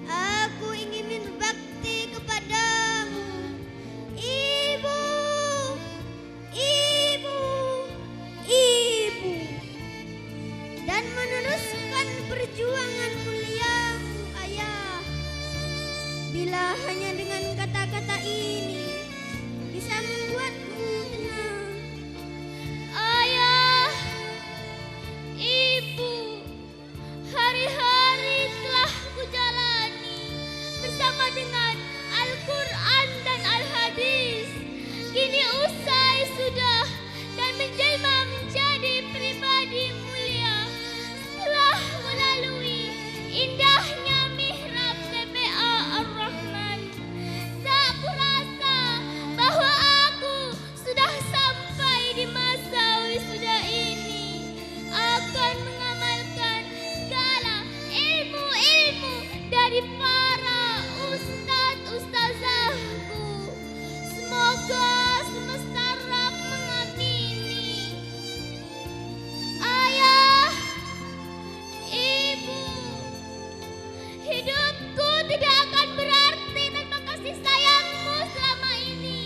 aku ingin berbakti kepadamu. Ibu, ibu, ibu, dan meneruskan perjuangan muliamu, ayah. Bila hanya dengan kata-kata ini bisa membuatmu tenang. Ayah, ibu, hari-hari telah kujalani bersama dengan Al-Quran dan Al-Hadis. Kini usai sudah dan menjelma menjadi pribadi mulia setelah melalui indahnya mihrab TPA Ar-Rahman. Tak kurasa bahwa aku sudah sampai di masa wisuda ini akan mengamalkan segala ilmu-ilmu dari para ustaz-ustazahku. Semoga semesta Rab mengamini. Ayah, ibu, hidupku tidak akan berarti tanpa kasih sayangmu selama ini.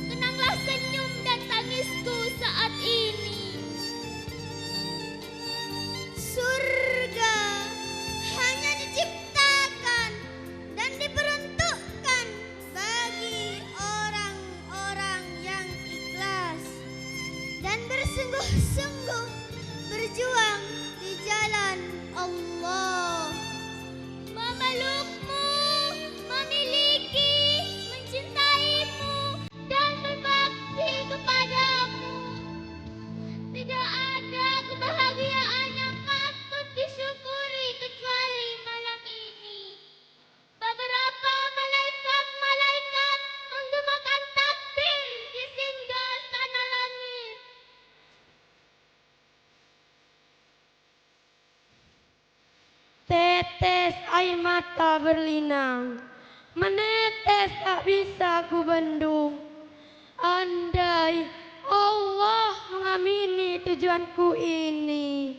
Kenanglah senyum dan tangisku saat ini. Surga hanya diciptakan dan diperuntukkan bagi orang-orang yang ikhlas dan bersungguh-sungguh berjuang di jalan Allah. Memelukmu, memiliki, mencintaimu, dan berbakti kepadamu. Tidak ada kebahagiaan yang patut disyukuri kecuali malam ini. Beberapa malaikat-malaikat menggemakan takbir di singgah-sana langit. Tetes air mata berlinang, menetes tak bisa ku bendung. Andai Allah mengamini tujuanku ini,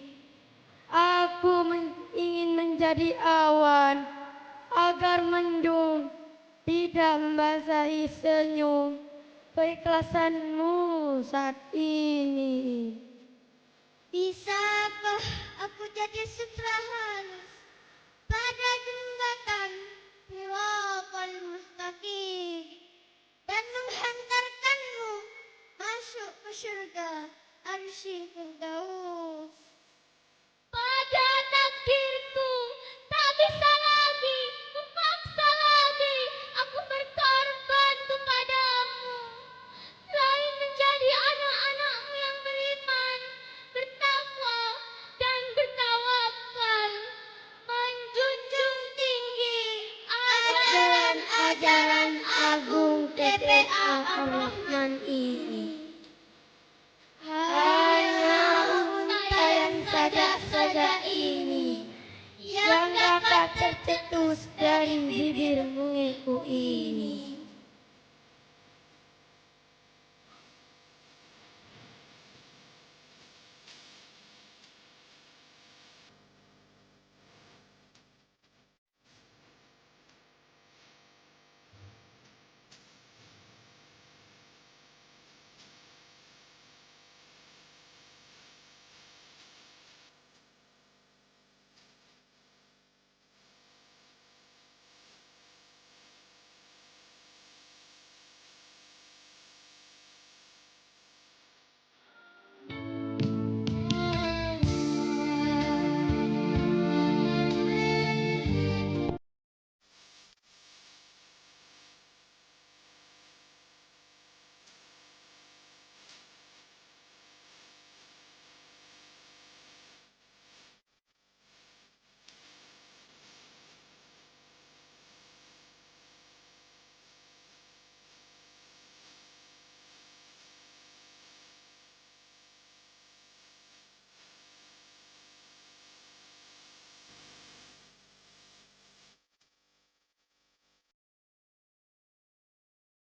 aku ingin menjadi awan agar mendung tidak membasahi senyum keikhlasanmu saat ini. Bisakah aku jadi sutra halus pada jembatan Siratal Mustaqim dan menghantarkanmu masuk ke surga Arsy Firdaus? Pada takdirku tak bisa lagi, kupaksa lagi ajaran agung TPA Ar-Rahman ini. Hanya untayan saja ini yang dapat tercetus dari bibirmu ini.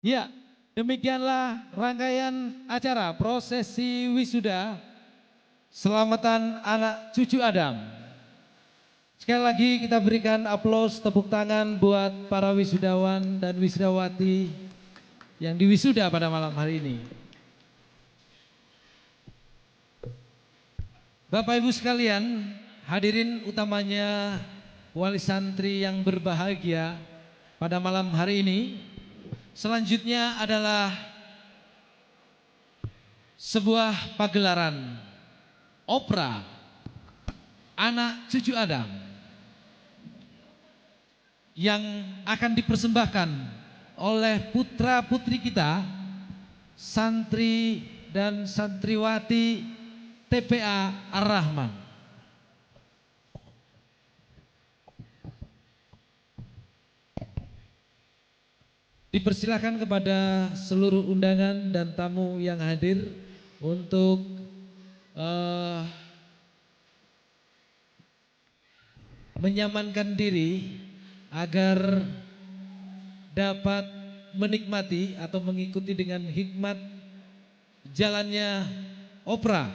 Ya, demikianlah rangkaian acara prosesi wisuda selamatan anak cucu Adam. Sekali lagi kita berikan aplaus tepuk tangan buat para wisudawan dan wisudawati yang diwisuda pada malam hari ini. Bapak Ibu sekalian, hadirin utamanya wali santri yang berbahagia pada malam hari ini. Selanjutnya adalah sebuah pagelaran opera Anak Cucu Adam yang akan dipersembahkan oleh putra-putri kita, santri dan santriwati TPA Ar-Rahman. Dipersilakan kepada seluruh undangan dan tamu yang hadir untuk menyamankan diri agar dapat menikmati atau mengikuti dengan hikmat jalannya opera